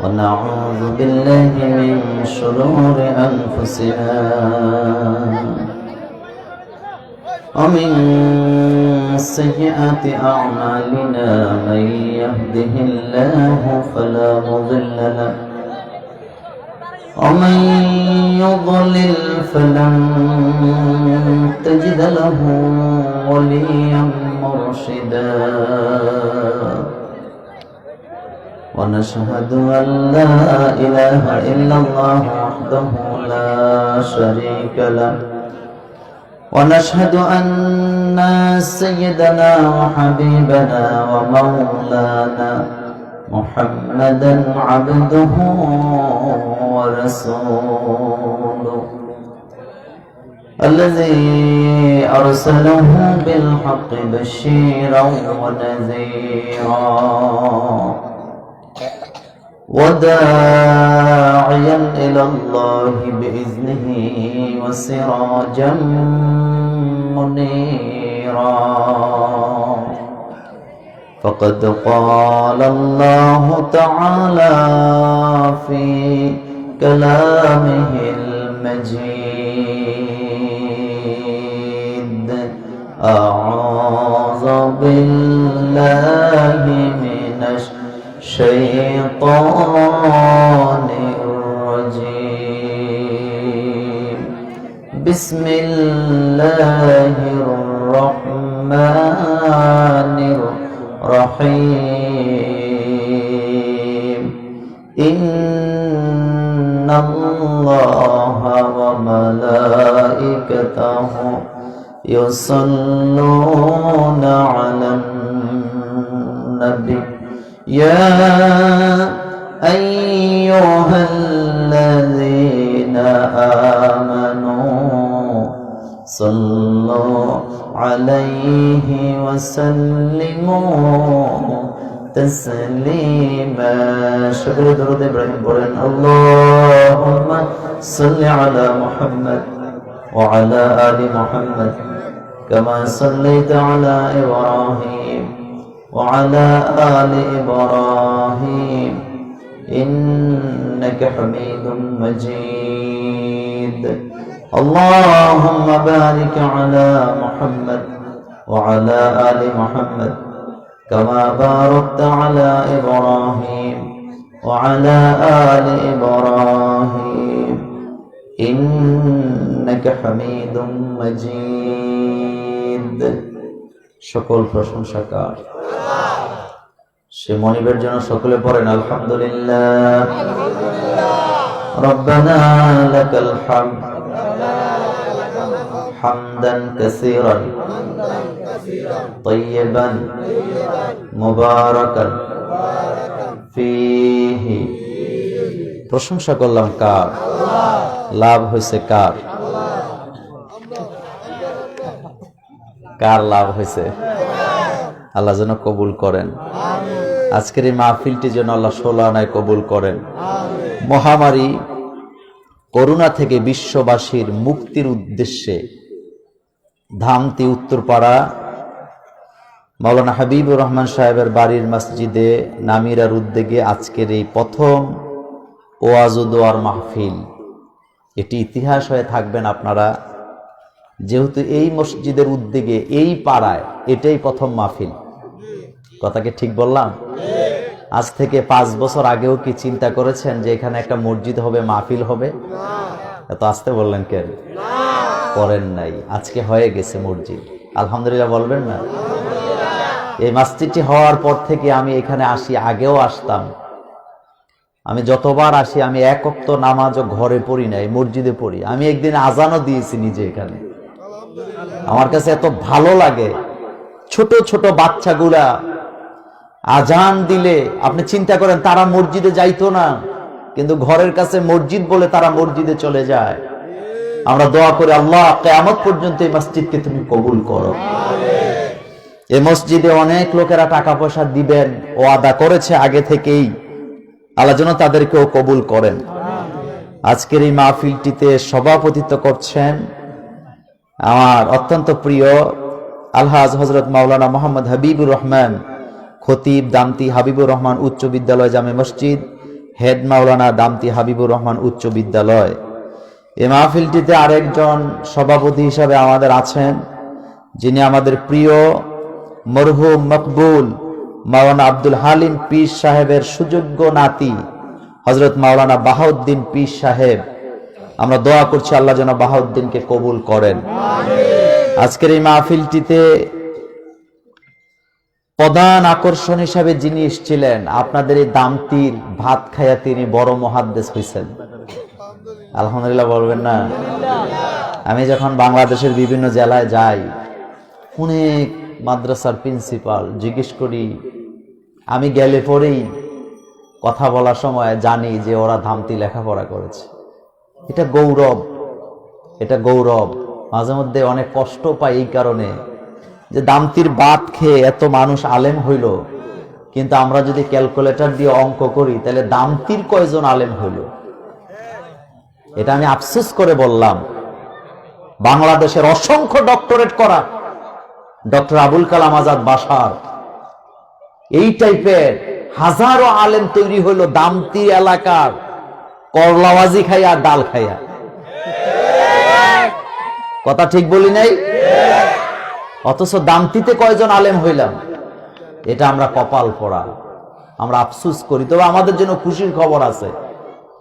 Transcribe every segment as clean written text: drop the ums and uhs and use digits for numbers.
ونعوذ بالله من شرور أنفسنا ومن سيئات أعمالنا من يهده الله فلا مضل له ومن يضلل فلن تجد له وليا مرشدا ونشهد أن لا إله إلا الله وحده لا شريك له ونشهد أن سيدنا وحبيبنا ومولانا محمدا عبده ورسوله الذي أرسله بالحق بشيرا ونذيرا وداعيا إلى الله بإذنه وسراجا منيرا فقد قال الله تعالى في كلامه المجيد أعوذ بالله من الشيطان الرجيم بسم الله الرحمن الرحيم إن الله وملائكته يصلون على النبي يا أيها الذين آمنوا صلوا عليه وسلموا تسليما شكر درود إبراهيم بورين اللهم صل على محمد وعلى آل محمد كما صليت على إبراهيم وعلى آل إبراهيم إنك حميد مجيد اللهم بارك على محمد وعلى آل محمد كما باركت على إبراهيم وعلى آل إبراهيم إنك حميد مجيد সকল প্রশংসা কার সে মনিবের জন্য সকলে পড়েন আলহামদুলিল্লাহ রব্বানা লাকাল হামদ হামদান কাসীরান তাইয়িবান মুবারাকান ফীহি প্রশংসা করলাম কার লাভ হয়েছে কার কার লাভ হয়েছে আল্লাহ যেন কবুল করেন আজকের এই মাহফিলটি যেন আল্লাহ ষোলো আনায় কবুল করেন মহামারী করোনা থেকে বিশ্ববাসীর মুক্তির উদ্দেশ্যে ধামতি উত্তরপাড়া মাওলানা হাবিবুর রহমান সাহেবের বাড়ির মসজিদে নামিরার উদ্যোগে আজকের এই প্রথম ওয়াজ ও দোয়ার মাহফিল এটি ইতিহাস হয়ে থাকবেন আপনারা যেহেতু এই মসজিদের উদ্যোগে এই পাড়ায় এটাই প্রথম মাহফিল কথাকে ঠিক বললাম আজ থেকে 5 বছর আগেও কি চিন্তা করেছেন যে এখানে একটা মসজিদ হবে মাহফিল হবে এত আসতে বললেন কেন করেন নাই আজকে হয়ে গেছে মসজিদ আলহামদুলিল্লাহ বলবেন না এই মসজিদটি হওয়ার পর থেকে আমি এখানে আসি আগেও আসতাম আমি যতবার আসি আমি এক ওয়াক্ত নামাজও ঘরে পড়ি নাই মসজিদে পড়ি আমি একদিন আজানও দিয়েছি নিজে এখানে আমার কাছে এত ভালো লাগে ছোট ছোট বাচ্চাগুলা আজান দিলে আপনি চিন্তা করেন তারা মসজিদে যাইতো না কিন্তু ঘরের কাছে মসজিদ বলে তারা মসজিদে চলে যায় আমরা দোয়া করি আল্লাহ কিয়ামত পর্যন্ত এই মসজিদকে তুমি কবুল করো এই মসজিদে অনেক লোকেরা টাকা পয়সা দিবেন ওয়াদা করেছে আগে থেকেই আল্লাহ যেন তাদেরকেও কবুল করেন আজকের এই মাহফিলটিতে সভাপতিত্ব করছেন আমার অত্যন্ত প্রিয় আলহাজ হযরত মাওলানা মোহাম্মদ হাবিবুর রহমান খতিব দামতি হাবিবুর রহমান উচ্চ বিদ্যালয় জামে মসজিদ হেড মাওলানা দামতি হাবিবুর রহমান উচ্চ বিদ্যালয়। এই মাহফিলটিতে আরেকজন সভাপতি হিসাবে আমাদের আছেন, যিনি আমাদের প্রিয় মরহুম মকবুল মাওলানা আব্দুল হালিম পীর সাহেবের সুযোগ্য নাতি হযরত মাওলানা বাহাউদ্দিন পীর সাহেব। আমরা দোয়া করছি আল্লাহ যেন বাহাউদ্দিনকে কবুল করেন। আজকের এই মাহফিলটিতে প্রধান আকর্ষণ হিসাবে যিনি এসেছিলেন, আপনাদের এই দামতির ভাত খাইয়া তিনি বড় মুহাদ্দিস হয়েছেন। আলহামদুলিল্লাহ বলবেন না? আমি যখন বাংলাদেশের বিভিন্ন জেলায় যাই, অনেক মাদ্রাসার প্রিন্সিপাল জিজ্ঞেস করি, আমি গেলে পরেই কথা বলার সময় জানি যে ওরা দামতি লেখাপড়া করেছে। এটা গৌরব, এটা গৌরব। মাঝে মধ্যে অনেক কষ্ট পাই এই কারণে যে দামতির ভাত খেয়ে এত মানুষ আলেম হইল, কিন্তু আমরা যদি ক্যালকুলেটর দিয়ে অঙ্ক করি তাহলে দামতির কয়জন আলেম হইল। এটা আমি আফসোস করে বললাম। বাংলাদেশের অসংখ্য ডক্টরেট করা ডক্টর আবুল কালাম আজাদ বাশার, এই টাইপের হাজারো আলেম তৈরি হইল দামতি এলাকার করলাওয়াজি খাইয়া ডাল খাইয়া। কথা ঠিক বলি নাই? অথচ দামতিতে কয়জন আলেম হইলাম, এটা আমরা কপাল পড়া, আমরা আফসোস করি। তবে আমাদের জন্য খুশির খবর আছে,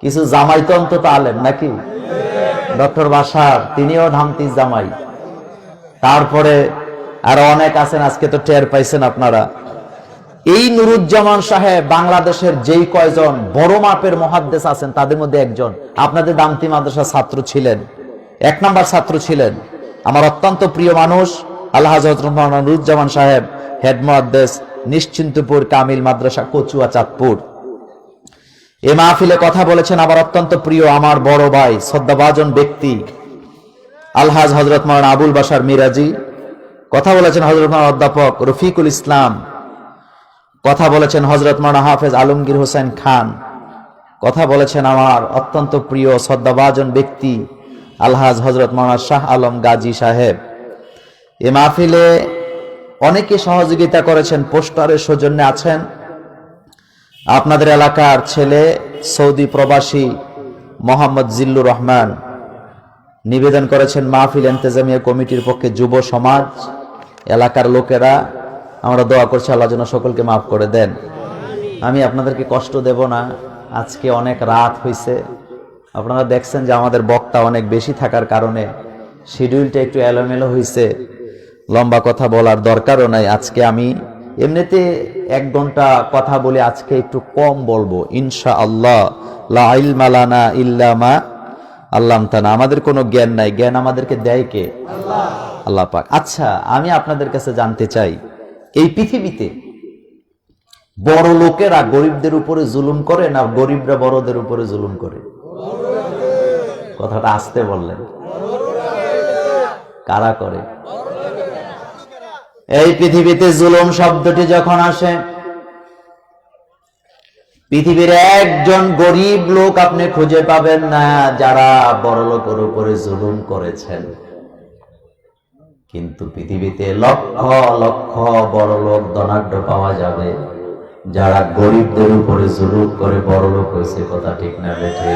কিছু জামাই তো অন্তত আলেম নাকি? ডক্টর বাশার তিনিও দামতির জামাই। তারপরে আরো অনেক আছেন, আজকে তো টের পাইছেন আপনারা। এই নুরুজ্জামান সাহেব বাংলাদেশের যেই কয়জন বড় মাপের মুহাদ্দিস আছেন তাদের মধ্যে একজন। আপনাদের দামতি মাদ্রাসার ছাত্র ছিলেন, 1 নম্বর ছাত্র ছিলেন আমার অত্যন্ত প্রিয় মানুষ আল্লাহ হযরত নুরুজ্জামান সাহেব, হেড মুহাদ্দিস, নিশ্চিন্তপুর কামিল মাদ্রাসা, কচুয়া, চাঁদপুর। এই মাহফিলে কথা বলেছেন আমার অত্যন্ত প্রিয় আমার বড় ভাই, শ্রদ্ধাভাজন ব্যক্তি আলহাজ হযরত মাওলানা আবুল বাশার মিরাজি। কথা বলেছেন হযরত মাওলানা অধ্যাপক রফিকুল ইসলাম। কথা বলেছেন হযরত মাওলানা হাফেজ আলমগীর হোসেন খান। কথা বলেছেন আমার অত্যন্ত প্রিয় শ্রদ্ধাভাজন ব্যক্তি আলহাজ হযরত মাওলানা শাহ আলম গাজী সাহেব। এই মাহফিলে অনেকে সহযোগিতা করেছেন, পোস্টারের সৌজন্যে আছেন আপনাদের এলাকার ছেলে সৌদি প্রবাসী মোহাম্মদ জিল্লুর রহমান। নিবেদন করেছেন মাহফিল ইন্তেজামিয়া কমিটির পক্ষে যুব সমাজ, এলাকার লোকেরা। আমরা দোয়া করছি আল্লাহ যেন সকলকে মাফ করে দেন। আমি আপনাদেরকে কষ্ট দেব না, আজকে অনেক রাত হয়েছে। আপনারা দেখছেন যে আমাদের বক্তা অনেক বেশি থাকার কারণে শিডিউলটা একটু এলোমেলো হয়েছে, লম্বা কথা বলার দরকারও নাই। আজকে আমি এমনিতে 1 ঘন্টা কথা বলে, আজকে একটু কম বলবো ইনশাআল্লাহ। লা ইলমা লানা ইল্লা মা আল্লামতানা। আমাদের কোনো জ্ঞান নাই, জ্ঞান আমাদেরকে দেয় কে? আল্লাহ পাক। আচ্ছা, আমি আপনাদের কাছে জানতে চাই, এই পৃথিবীতে বড় লোকেরা গরিবদের উপরে জুলুম করে না গরিবরা বড়দের উপরে জুলুম করে? কথাটা আস্তে বললেন। কারা করে? এই পৃথিবীতে জুলুম শব্দটি যখন আসে, পৃথিবীর একজন গরিব লোক আপনি খুঁজে পাবেন না যারা বড় লোকের উপরে জুলুম করেছেন। কিন্তু পৃথিবীতে লক্ষ লক্ষ বড় লোক ধনাঢ্য পাওয়া যাবে যারা গরিবদের উপরে জুলুম করে বড় লোক হয়েছে। কথা ঠিক না বেঠে?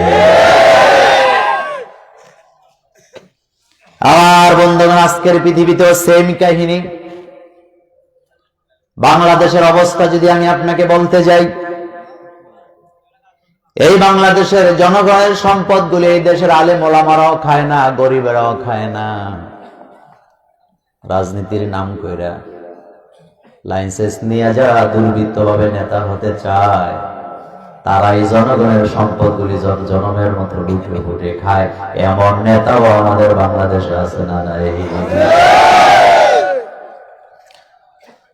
আমার বন্ধুগণ, আজকের পৃথিবীতেও সেম কাহিনী। বাংলাদেশের অবস্থা যদি আমি আপনাকে বলতে যাই, এই বাংলাদেশের জনগণের সম্পদগুলি এই দেশের আলেম ওলামারাও খায় না, গরিবেরাও খায় না। রাজনীতির নাম কইরা লাইসেন্স নিয়ে যারা দুর্বৃত্ত ভাবে নেতা হতে চায়, তারা এই জনগণের সম্পদগুলি জনমের মতো লুটে ফুটে খায়। এমন নেতাও আমাদের বাংলাদেশে আছে না নাই?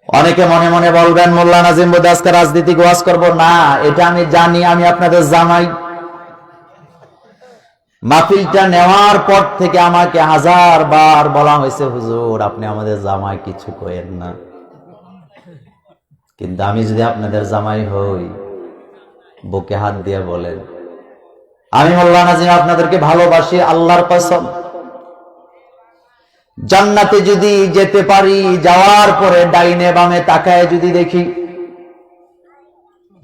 অনেকে মনে মনে বলবেন মোল্লা নাজিম বোধ আজকে রাজনীতি ওয়াজ করবো না। এটা আমি জানি, আমি আপনাদের জামাই। মাহফিলটা নেওয়ার পর থেকে আমাকে 1000 বার বলা হয়েছে, হুজুর আপনি আমাদের জামাই, কিছু কইেন না। কিন্তু আমি যদি আপনাদের জামাই হই, বুকে হাত দিয়ে বলেন, আমি মোল্লা নাজিম আপনাদেরকে ভালোবাসি, আল্লাহর কসম। জান্নাতে যদি যেতে পারি, যাওয়ার পরে ডাইনে বামে তাকায় যদি দেখি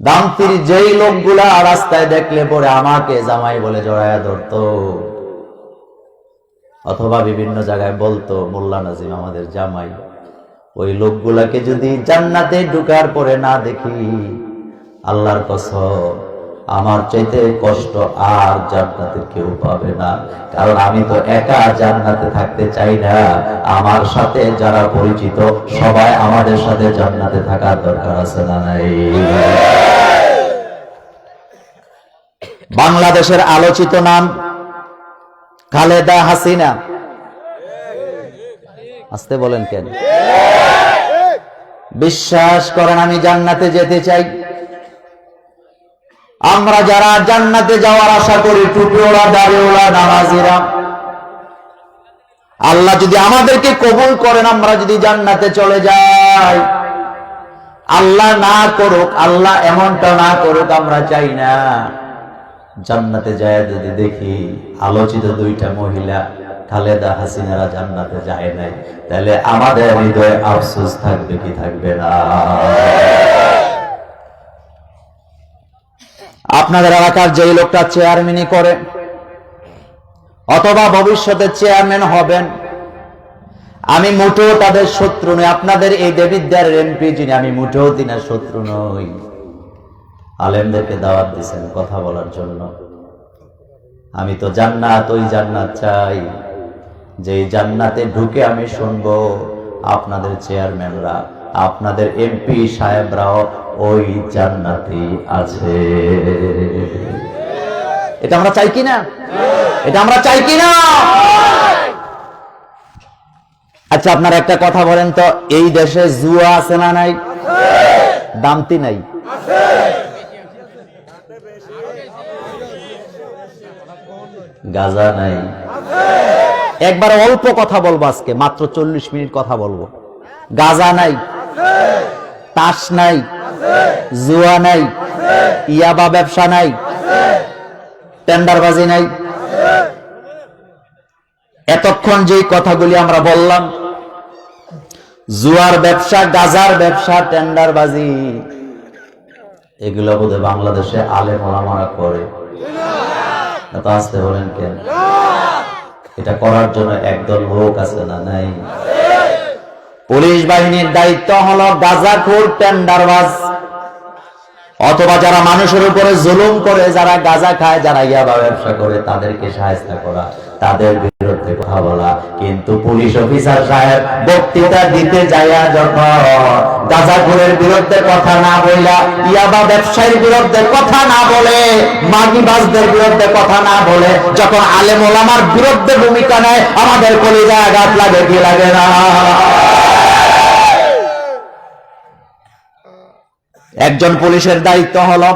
দামতির যেই লোকগুলা রাস্তায় দেখলে পরে আমাকে জামাই বলে জড়ায়া ধরতো, অথবা বিভিন্ন জায়গায় বলতো মোল্লা নাজিম আমাদের জামাই, ওই লোকগুলাকে যদি জান্নাতে ঢুকার পরে না দেখি, আল্লাহর কসম আমার চাইতে কষ্ট আর জান্নাতে কেউ পাবে না। কারণ আমি তো একা জান্নাতে থাকতে চাই না, আমার সাথে যারা পরিচিত সবাই আমাদের সাথে জান্নাতে থাকার দরকার আছে না নাই? বাংলাদেশের আলোচিত নাম খালেদা হাসিনা। আসতে বলেন কেন? বিশ্বাস করেন আমি জান্নাতে যেতে চাই। আমরা যারা জান্নাতে যাওয়ার আশা করি, টুপিওয়ালা, দাড়িওয়ালা, নামাজিরা, আল্লাহ যদি আমাদেরকে কবুল করেন, আমরা যদি জান্নাতে চলে যাই, আল্লাহ না করুক, আল্লাহ এমনটা না করুক, আমরা চাই না। জান্নাতে যায় যদি দেখি আলোচিত দুইটা মহিলা খালেদা হাসিনারা জান্নাতে যায় নাই, তাহলে আমাদের হৃদয়ে আফসোস থাকবে কি থাকবে না? আপনাদের এলাকার যে লোকটা চেয়ারম্যানই করে অথবা ভবিষ্যতে চেয়ারম্যান হবেন, আমি মোটেও তাদের শত্রু নই। আপনাদের এই দেবিদ্যার এমপি যিনি, আমি মোটেও তিনার শত্রু নই। আলেমদেরকে দাওয়াত দিয়েছেন কথা বলার জন্য। আমি তো জান্নাত, ওই জান্নাত চাই যে জান্নাতে ঢুকে আমি শুনবো আপনাদের চেয়ারম্যানরা, আপনাদের এমপি সাহেবরাও ওই জান্নাতে আছে। এটা আমরা চাই কি না? এটা আমরা চাই কি না? আচ্ছা, আপনারা একটা কথা বলেন তো, এই দেশে জুয়া আছে না নাই? দামতি নাই? গাজা নাই? একবার অল্প কথা বলবো, আজকে মাত্র 40 মিনিট কথা বলবো। গাজা নাই, তাস নাই, জুয়া নাই, ইয়াবা ব্যবসা নাই, টেন্ডারবাজি নাই। এতক্ষণ যে কথাগুলি আমরা বললাম, জুয়ার ব্যবসা, গাজার ব্যবসা, টেন্ডারবাজি, এগুলো বোধহয় বাংলাদেশে আলেম ওলামারা করে। এত আসতে বলেন কেন? এটা করার জন্য একদল লোক আছে না নাই? পুলিশ বাহিনীর দায়িত্ব হলো গাঁজাখোর, টেন্ডারবাজ, অথবা যারা মানুষের উপরে জুলুম করে, যারা গাঁজা খায়, যারা ইয়াবা ব্যবসা করে, তাদেরকে সাহায্য করা, তাদের বিরুদ্ধে কথা বলা। কিন্তু পুলিশ অফিসার সাহেব বক্তৃতা দিতে যাইয়া যখন গাঁজাখোরের বিরুদ্ধে কথা না বইলা, ইয়াবা ব্যবসায়ীর বিরুদ্ধে কথা না বলে, মাগিবাজদের বিরুদ্ধে কথা না বলে যখন আলেম ওলামার বিরুদ্ধে ভূমিকা নেয়, আমাদের কলিজায় আঘাত লাগে কি লাগে না? একজন পুলিশের দায়িত্ব হলো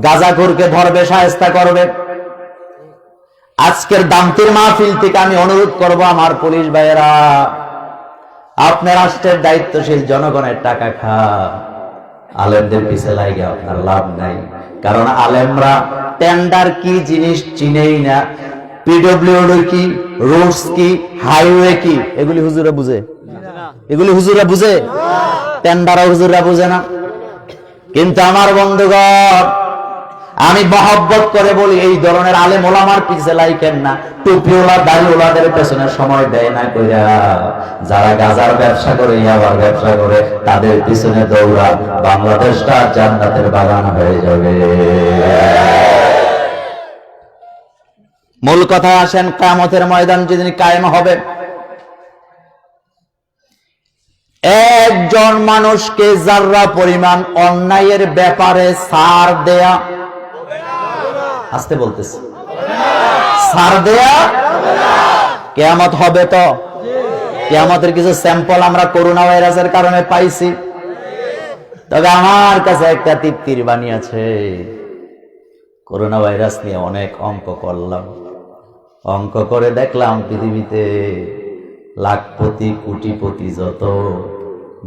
গাঁজাখোরকে ধরবে, শায়েস্তা করবে। আজকের দামতির মাহফিল থেকে আমি অনুরোধ করব আমার পুলিশ ভাইয়েরা, আপনার রাষ্ট্রের দায়িত্বশীল জনগণের টাকা আলেমদের পিছে লাগে আপনার লাভ নাই। কারণ আলেমরা টেন্ডার কি জিনিস চিনেই না, পিডব্লিউডি কি, রোডস কি, হাইওয়ে কি, এগুলি হুজুরা বুঝে? এগুলি হুজুরা বুঝে? টেন্ডার হুজুরা বুঝে না। কিন্তু আমার বন্ধুগণ, আমি মহব্বত করে বলি, এই ধরনের আলেম ওলামার পিছে লাইকেন না। টুপিওয়ালা, দাড়িওয়ালাদের পেছনে সময় দেয় না কইরা যারা গাজার ব্যবসা করে, ইয়াবার ব্যবসা করে, তাদের পিছনে দৌড়া, বাংলাদেশটা জান্নাতের বাগান হয়ে যাবে। মূল কথা আসেন, কিয়ামতের ময়দান যেদিন কায়েম হবে, একজন মানুষকে যারা পরিমাণ অন্যায়ের ব্যাপারে ছাড় দেয়া, আসতে বলতেছে, ছাড় দেয়া, কিয়ামত হবে। তো কিয়ামতের কিছু স্যাম্পল আমরা করোনা ভাইরাসের কারণে পাইছি। তবে আমার কাছে একটা তৃপ্তির বাণী আছে। করোনা ভাইরাস নিয়ে অনেক অঙ্ক করলাম, অঙ্ক করে দেখলাম পৃথিবীতে লাখপতি, কোটিপতি যত,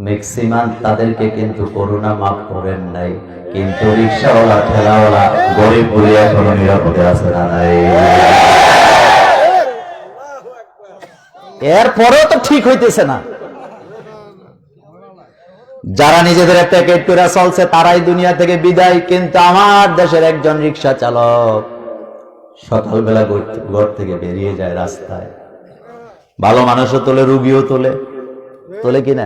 ম্যাক্সিমাম তাদেরকে কিন্তু করোনা মাফ করেন নাই। কিন্তু রিক্সাওয়ালা, ঠেলাওয়ালা, গরিব বলে এখনো নিরাপদে আছে না নাই? এরপরেও তো ঠিক হইতেছে না। যারা নিজেদের প্যাকেট করে চলছে তারাই দুনিয়া থেকে বিদায়, কিন্তু আমার দেশের একজন রিক্সা চালক সকালবেলা ঘর থেকে বেরিয়ে যায় রাস্তায়, ভালো মানুষও তোলে, রুগীও তোলে, তোলে কিনা?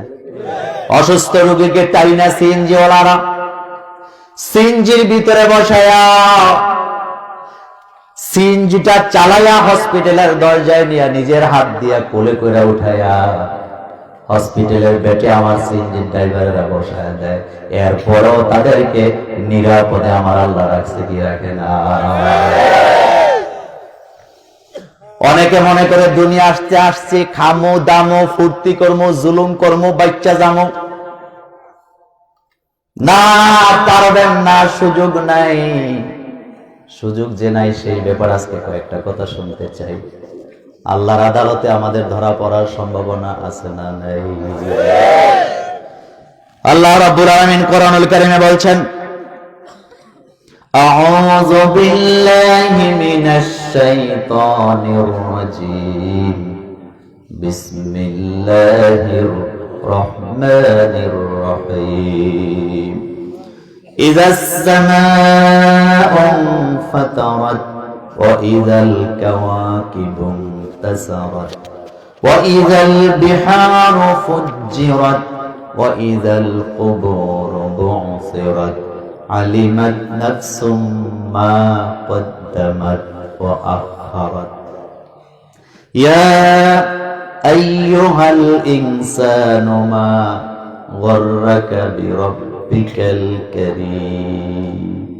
অসুস্থ রুগীকে টাইনা সিএনজি ওয়ালারা সিএনজির ভিতরে বসায়া সিএনজিটা চালাইয়া হসপিটালের দরজায় নিয়ে নিজের হাত দিয়া কোলে করে উঠাইয়া হসপিটালের বেটে আমার সিএনজির ড্রাইভারেরা বসায় দেয়। এরপরেও তাদেরকে নিরাপদে আমার আল্লাহ রাখছে কি রাখে না? অনেকে মনে করে দুনিয়া আসতে আসছে খামো দামো ফুর্তি কর্মো জুলুম কর্মো বাচ্চা জামো, না পারবেন না, সুযোগ নাই। সুযোগ যে নাই সেই ব্যাপার আজকে কয়েকটা কথা শুনতে চাই। আল্লাহর আদালতে আমাদের ধরা পড়ার সম্ভাবনা আছে না নাই? আল্লাহ রাব্বুল আলামিন কোরআনুল কারীমে বলছেন, আউযু বিল্লাহি মিনাশ শাইতানির রাজীম, বিসমিল্লাহির রহমানির রহিম। ইযাস সামাউ ফাতারাত ওয়া ইযাল কাওয়াকিবু ইনতাসারাত ওয়া ইযাল বিহারু ফুজ্জিরাত ওয়া ইযাল কুবুরু বু'সিরাত আলিমাত নাফসুম মা কদ্দামাত ওয়া আখখারাত। ইয়া আইয়ুহাল ইনসানু মা গররাকা বিরাব্বিকাল কারীম।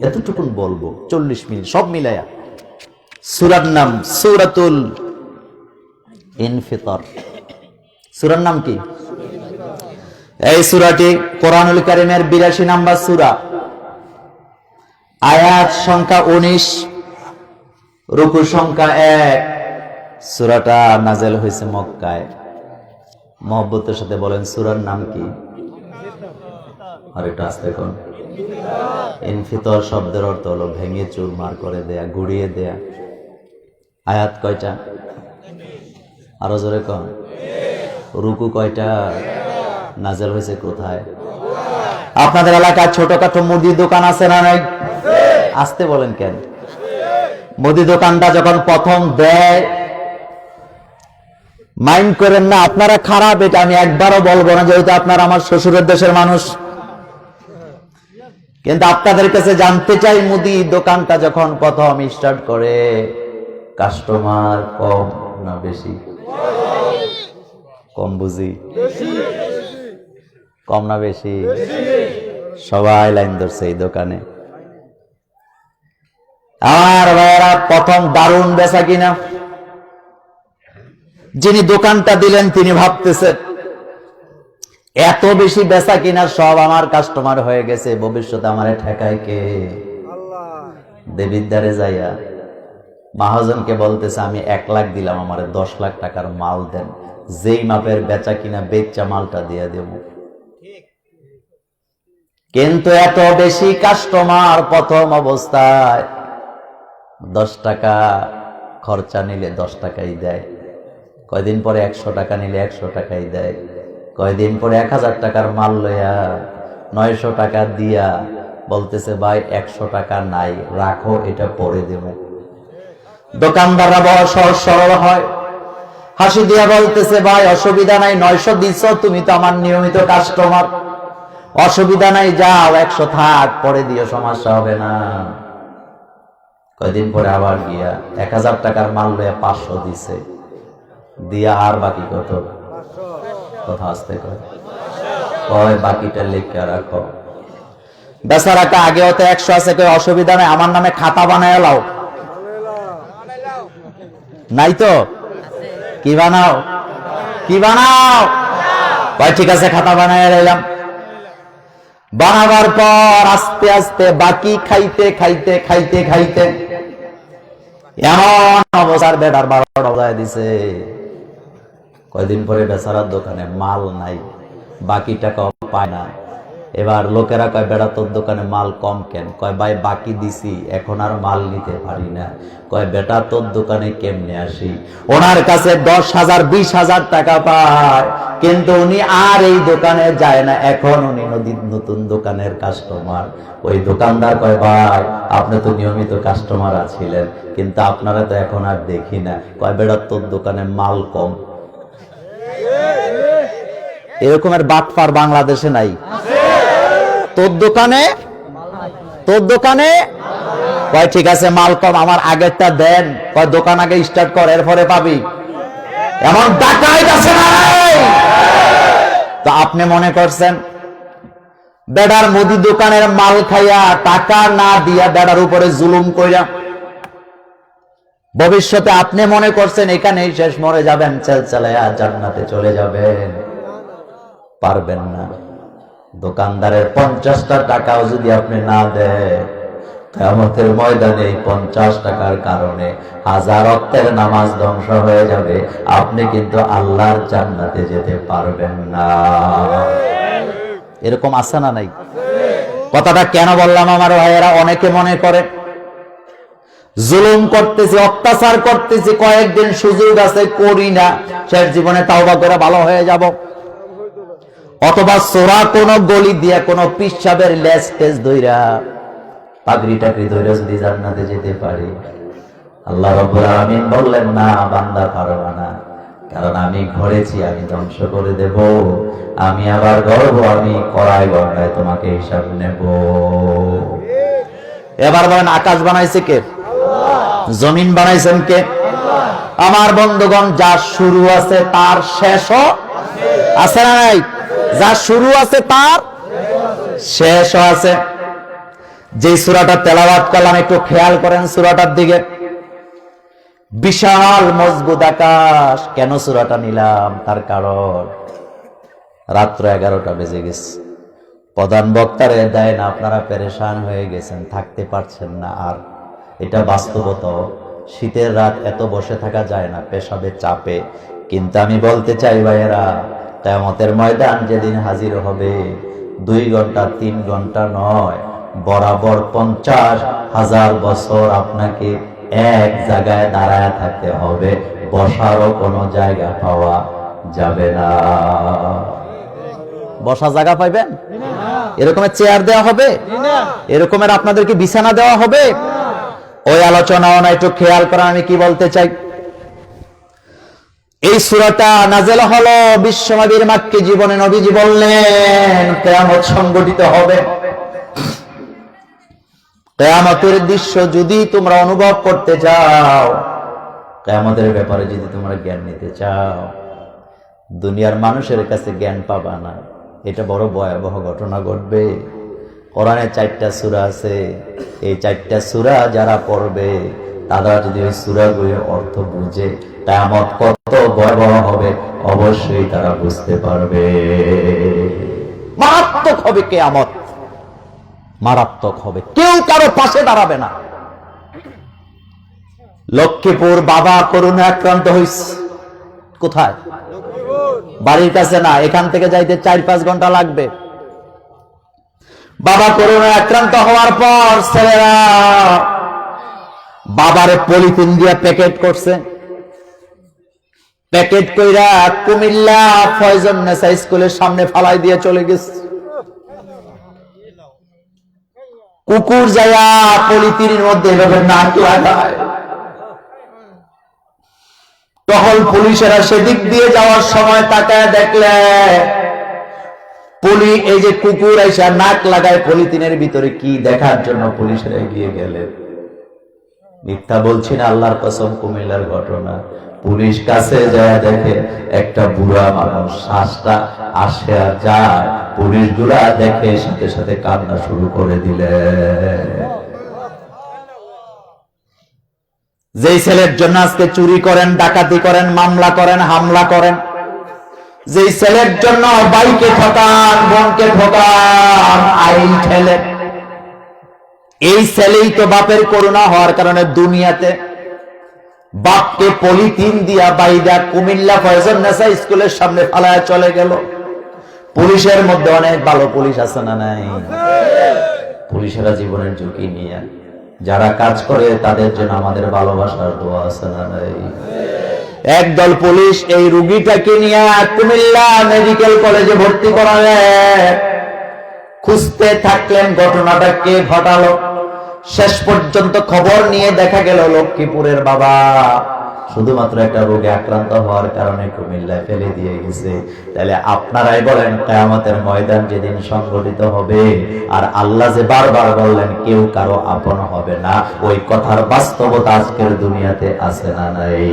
এতটুকুন বলবো 40 মিনিট সব মিলায়া। সূরার নাম সূরাতুল ইনফিতার। সূরার নাম কি? এই সূরাটি কোরআনুল কারীমের 82 নাম্বার সূরা, আয়াত সংখ্যা 19, রুকু সংখ্যা 1। সূরাটা নাযিল হয়েছে মক্কায়। মহব্বতের সাথে বলেন সূরার নাম কি? আর এটা আস্তে কোন? ইনফিতার শব্দের অর্থ হলো ভেঙে চুরমার করে দেয়া, গুড়িয়ে দেয়া। আয়াত কয়টা? আরো জোরে কোন? রুকু কয়টা? নাযিল হয়েছে কোথায়? আপনাদের এলাকায় ছোটখাটো মুদির দোকান আছে না নাই? আসতে বলেন কেন? মুদি দোকানটা যখন প্রথম দেয় মাইন্ড করেন না, আপনারা খারাপ, এটা আমি একবারও বলবো না, যেহেতু আপনারা আমার শ্বশুরের দেশের মানুষ। কিন্তু আপনাদের কাছে জানতে চাই, মুদি দোকানটা যখন প্রথম স্টার্ট করে কাস্টমার কম না বেশি? কম বুঝি? কম না বেশি? সবাই লাইন ধরছে এই দোকানে। আমার ভাইয়েরা, প্রথম দারুণ বেচা কিনা। যিনি দোকানটা দিলেন তিনি ভাবতেছেন এত বেশি বেচা কিনা সব আমার কাস্টমার হয়ে গেছে, ভবিষ্যতে আমারে ঠেকায় কে? দেবিদ্বারে যাইয়া মহাজনকে বলতেছে, আমি 1 লাখ দিলাম, আমারে 10 লাখ টাকার মাল দেন, যেই মাপের বেচা কিনা বেচা মালটা দিয়ে দেব। কিন্তু এত বেশি কাস্টমার প্রথম অবস্থায় 10 টাকা খরচা নিলে 10 টাকাই দেয়, কয়দিন পরে 100 টাকা নিলে 100 টাকাই দেয়, কয়দিন পরে 1000 টাকার মাল লইয়া 900 টাকা দিয়া বলতেছে, ভাই 100 টাকা নাই, রাখো, এটা পরে দেব। দোকানদাররা বড় সহজ সরল হয়, হাসি দিয়া বলতেছে, ভাই অসুবিধা নাই, 900 দিচ্ছ, তুমি তো আমার নিয়মিত কাস্টমার, অসুবিধা নাই, যাও, 100 থাক, পরে দিও, সমস্যা হবে না। কয়দিন পরে আবার গিয়া 1000 টাকার মাল লইয়া 500 দিছে, দিয়া আর বাকি কত? কথা আসতে কয় বাকিটা লিখে রাখো। বেচারাটা আগেও তো 100 আছে, কই অসুবিধা নাই, আমার নামে খাতা বানায় লাও। নাই তো? কি বানাও? কি বানাও? কয় ঠিক আছে, খাতা বানায় লাইলাম। বানাবার পর আস্তে আস্তে বাকি খাইতে খাইতে খাইতে খাইতে এমন অবস্থার বেটার 12টা বাজায় দিছে। কয়দিন পরে বেচারার দোকানে মাল নাই, বাকি টাকাও পায় না। এবার লোকেরা কয় বেড়া তোর দোকানে মাল কম কেন? কয় ভাই বাকি দিছি, এখন আর মাল নিতে পারি না। কয় বেটা তোর দোকানে কেমনে আসি? ওনার কাছে 10,000 20,000 টাকা পায়, কিন্তু উনি আর এই দোকানে যায় না। এখন উনি নতুন দোকানের কাস্টমার। ওই দোকানদার কয় ভাই আপনি তো নিয়মিত কাস্টমার আছিলেন, কিন্তু আপনারা তো এখন আর দেখি না। কয় বেটা তোর দোকানে মাল কম। এরকমের বাটপার বাংলাদেশে নাই? তোর দোকানে কয় ঠিক আছে মাল কম, আমার আগেরটা দেন। কয় দোকান আগে স্টার্ট কর, এরপরে পাবি। এমন ডাকাইত আছে না? তো আপনি মনে করছেন বেড়ার মুদি দোকানের মাল খাইয়া টাকা না দিয়া বেড়ার উপরে জুলুম কইরা ভবিষ্যতে আপনি মনে করছেন এখানেই শেষ, মরে যাবেন, চেলচালায়া জান্নাতে চলে যাবেন? পারবেন না। দোকানদারের 50টা টাকাও যদি আপনি না দেন, কিয়ামতের ময়দানে এই 50 টাকার কারণে হাজার ওয়াক্তের নামাজ ধ্বংস হয়ে যাবে। আপনি কিন্তু আল্লাহর জান্নাতে যেতে পারবেন না। এরকম আছে না নাই? কথাটা কেন বললাম আমার ভাইয়েরা? অনেকে মনে করে জুলুম করতেছি, অত্যাচার করতেছি, কয়েকদিন সুযোগ আছে, করি না, শেষ জীবনে তাওবা করে ভালো হয়ে যাব। অথবা সোরা কোন গলি দিয়া কোন পিসাবের লেজ টেজ ধইরা পাগড়ি টাকরি ধইরা যদি জান্নাতে যেতে পারি, আল্লাহ রাব্বুল আলামিন বললেন না বান্দা পারবা না, কারণ আমি ঘরেছি, আমি ধ্বংস করে দেব, আমি আবার গর্ব, আমি কড়াই গন্ডায় তোমাকে হিসাব নেব। এবার বলেন আকাশ বানাইছে কে? জমিন বানাইছেন কে? আমার বন্ধুগণ, যা শুরু আছে তার শেষও আছে না নাই? যা শুরু আছে তার শেষও আছে। যে সূরাটা তেলাওয়াত করলাম একটু খেয়াল করেন সূরাটার দিকে। বিশাল মজবুত আকাশ। কেন সূরাটা নিলাম? তার কারণ রাত্র 11টা বেজে গেছে। প্রধান বক্তারে দেয় না, আপনারা পেরেশান হয়ে গেছেন, থাকতে পারছেন না আর। এটা বাস্তবতা। শীতের রাত এত বসে থাকা যায় না পেশাবের চাপে। কিন্তু আমি বলতে চাই ভাইয়েরা, কিয়ামতের ময়দান যেদিন হাজির হবে, 2 ঘন্টা 3 ঘন্টা নয়, বরাবর 50,000 বছর আপনাকে এক জায়গায় দাঁড়ায় থাকতে হবে, বসারও কোনো জায়গা পাওয়া যাবে না। বসা জায়গা পাইবেন? এরকমের চেয়ার দেওয়া হবে? এরকমের আপনাদেরকে বিছানা দেওয়া হবে? ওই আলোচনাও না, একটু খেয়াল করা আমি কি বলতে চাই। এই সূরাটা নাযিল হলো বিশ্বনবীর মাক্কি জীবনে। নবীজি বললেন কিয়ামত সংঘটিত হবে। কিয়ামতের দৃশ্য যদি তোমরা অনুভব করতে চাও, কিয়ামতের ব্যাপারে যদি তোমরা জ্ঞান নিতে চাও, দুনিয়ার মানুষের কাছে জ্ঞান পাবা না। এটা বড় ভয়াবহ ঘটনা ঘটবে। কোরআনে 4টা সূরা আছে। এই 4টা সূরা যারা পড়বে, তারা যদি ওই সূরাগুলোর অর্থ বুঝে কিয়ামত কত ভয়াবহ হবে অবশ্যই তারা বুঝতে পারবে। মারাত্মক হবে কিয়ামত, মারাত্মক হবে। কেউ কারো পাশে দাঁড়াবে না। লক্ষ্মীপুর বাবা করোনা আক্রান্ত হয়েছে। কোথায়? বাড়ির কাছে না, এখান থেকে যাইতে 4-5 ঘন্টা লাগবে। বাবা করোনা আক্রান্ত হওয়ার পর ছেলেরা বাবারে পলিথিন দিয়ে প্যাকেট করছে। প্যাকেট কইরা কুমিল্লা ফয়জুন্নেসা স্কুলের সামনে ফালাই দিয়ে চলে গেছে। কুকুর যায়া পলিথিনের মধ্যে এভাবে নাক লাগায়। তখন পুলিশেরা সেদিক দিয়ে যাওয়ার সময় তাকায় দেখলে এই যে কুকুর এসে নাক লাগায় পলিথিনের ভিতরে, কি দেখার জন্য পুলিশেরা এগিয়ে গেলেন। মিথ্যা বলছি না, আল্লাহর কসম, কুমিল্লার ঘটনা। পুলিশ কাছে যায় দেখে একটা বুড়া মানুষ, শ্বাসটা আসে আর যায়। পুলিশ গুলা দেখে সাথে সাথে কান্না শুরু করে দিলেন। যেই ছেলের জন্য আজকে চুরি করেন, ডাকাতি করেন, মামলা করেন, হামলা করেন, যেই ছেলের জন্য বাইকে ঠকান, বোনকে ঠকান, আইন ঠেলে, এই ছেলেই তো বাপের করোনা হওয়ার কারণে দুনিয়াতে বাপকে পলিথিন দিয়া বাইদা কুমিল্লা ফয়জুন্নেসা স্কুলের সামনে ফালায়া চলে গেল। পুলিশের মধ্যে অনেক ভালো পুলিশ আছে না নাই? পুলিশেরা জীবনের ঝুঁকি নিয়ে যারা কাজ করে তাদের জন্য আমাদের ভালোবাসার দোয়া আছে না নাই? একদল পুলিশ এই রোগীটাকে নিয়ে কুমিল্লা মেডিকেল কলেজে ভর্তি করালেন। খুঁজতে থাকলেন ঘটনাটা কে ঘটালো। শেষ পর্যন্ত খবর নিয়ে দেখা গেল লক্ষ্মীপুরের বাবা শুধুমাত্র একটা রোগে আক্রান্ত হওয়ার কারণে কুমিল্লায় ফেলে দিয়ে গেছে। তাহলে আপনারাই বলেন, কিয়ামতের ময়দান যেদিন সংগঠিত হবে আর আল্লাহ যে বারবার বললেন কেউ কারো আপন হবে না, ওই কথার বাস্তবতা আজকের দুনিয়াতে আছে না নাই?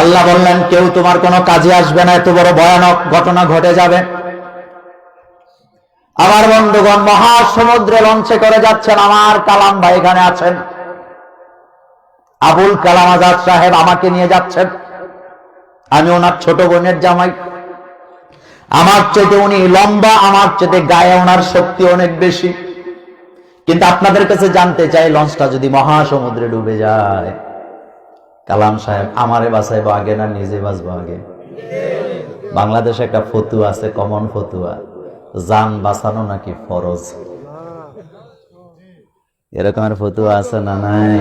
আল্লাহ বললেন কেউ তোমার কোনো কাজে আসবে না, এত বড় ভয়ানক ঘটনা ঘটে যাবে। আমার বন্ধুগণ, মহাসমুদ্রে লঞ্চে করে যাচ্ছেন আমার কালাম ভাই এখানে আছেন, আবুল কালাম আজাদ সাহেব আমাকে নিয়ে যাচ্ছেন। আমি ওনার ছোট বোনের জামাই। আমার চেয়ে উনি লম্বা, আমার চেয়ে গায়ে ওনার শক্তি অনেক বেশি। কিন্তু আপনাদের কাছে জানতে চাই, লঞ্চটা যদি মহাসমুদ্রে ডুবে যায়, কালাম সাহেব আমারে বাঁচাইবো আগে না নিজে বাঁচবো আগে? বাংলাদেশে একটা ফতুয়া আছে, কমন ফতুয়া, জান বাঁচানো নাকি ফরজ। এরকমের ফতুয়া আছে না নাই?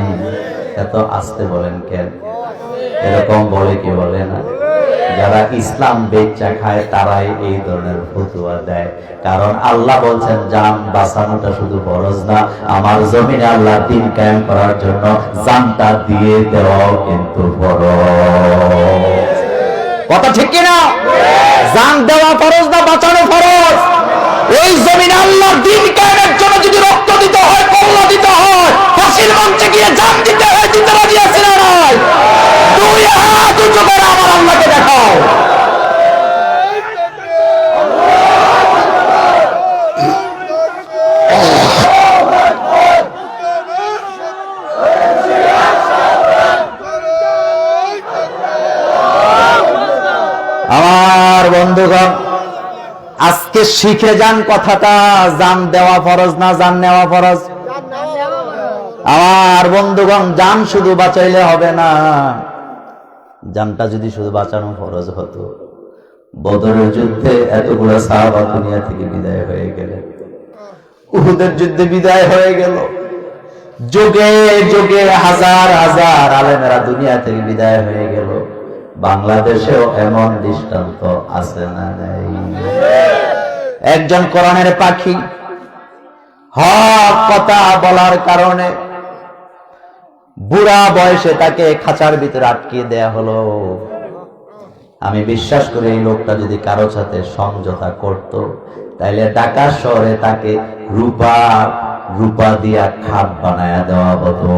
এত আসতে বলেন কেন? এরকম বলে কি বলে না? যারা ইসলাম বেচা খায় তারাই এই ধরনের ফতুয়া দেয়। কারণ আল্লাহ বলছেন জান বাঁচানোটা শুধু ফরজ না, আমার জমিনে আল্লাহ দ্বীন কায়েম করার জন্য জানটা দিয়ে দেওয়াও কিন্তু ফরজ। কথা ঠিক কিনা? জান দেওয়া ফরজ না বাঁচানো ফরজ? ওই জমিনে আল্লাহর দ্বীন কায়েমের জন্য যদি রক্ত দিতে হয়, কল্লা দিতে হয়, ফাঁসির মঞ্চে গিয়ে জান দিতে হয়, দিতে রাজি আছে না নাই? দুই হাত উঁচু করে আমার আল্লাহকে দেখাও। আমার বন্ধুগণ, আজকে শিখে যান কথাটা, জান দেওয়া ফরজ না জান নেওয়া ফরজ। আমার বন্ধুগণ, জান শুধু বাঁচাইলে হবে না, জানটা যদি শুধু বাঁচানো ফরজ হতো, বদরের যুদ্ধে এতগুলো সাহাবা দুনিয়া থেকে বিদায় হয়ে গেল, উহুদের যুদ্ধে বিদায় হয়ে গেল, যুগে যুগে হাজার হাজার আলেমেরা দুনিয়া থেকে বিদায় হয়ে গেল। বাংলাদেশেও এমন দৃষ্টান্ত আছে না নাই? একজন কোরআনের পাখি হক কথা বলার কারণে বুড়া বয়সে তাকে খাঁচার ভিতরে আটকিয়ে দেয়া হলো। আমি বিশ্বাস করি এই লোকটা যদি কারো সাথে সমঝোতা করত, তাইলে ঢাকা শহরে তাকে রূপা দিয়া খাট বানায়া দেওয়া হতো।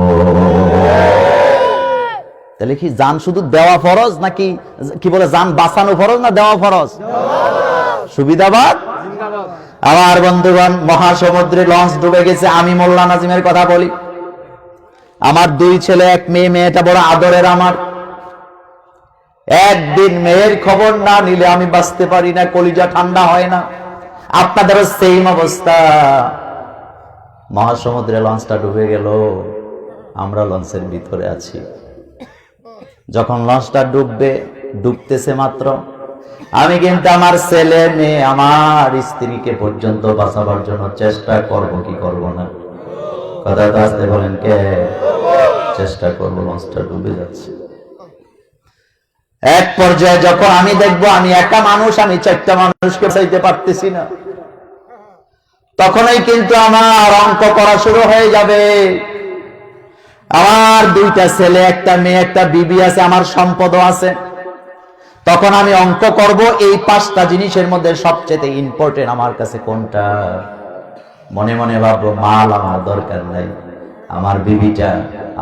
তাহলে কি জান শুধু দেওয়া ফরজ নাকি কি বলে জান বাঁচানো ফরজ না দেওয়া ফরজ? সুবিধাবাদ। আমার বন্ধুগণ, মহাসমুদ্রে লঞ্চ ডুবে গেছে। আমি মোল্লা নাজিমের কথা বলি, আমার দুই ছেলে এক মেয়ে, মেয়েটা বড় আদরের আমার। একদিন মেয়ের খবর না নিলে আমি বাঁচতে পারি না, কলিজা ঠান্ডা হয় না। আপনাদেরও সেম অবস্থা। মহাসমুদ্রে লঞ্চটা ডুবে গেল, আমরা লঞ্চের ভিতরে আছি। যখন লঞ্চটা ডুবতেছে মাত্র, আমি কিন্তু আমার ছেলে মেয়ে আমার স্ত্রীকে পর্যন্ত বাঁচাবার জন্য চেষ্টা করব কি করব না? কথা তো আসতে বলেন কে? চেষ্টা করবো। লঞ্চটা ডুবে যাচ্ছে। এক পর্যায়ে যখন আমি দেখবো আমি একা মানুষ, আমি চারটা মানুষকে বাঁচাইতে পারতেছি না, তখনই কিন্তু আমার অঙ্ক করা শুরু হয়ে যাবে। আমার দুইটা ছেলে, একটা মেয়ে, একটা বিবি আছে, আমার সম্পদও আছে। তখন আমি অঙ্ক করব এই পাঁচটা জিনিসের মধ্যে সবচেয়ে ইম্পর্টেন্ট আমার কাছে কোনটা। মনে মনে ভাববো মাল আমার দরকার নাই, আমার বিবিটা,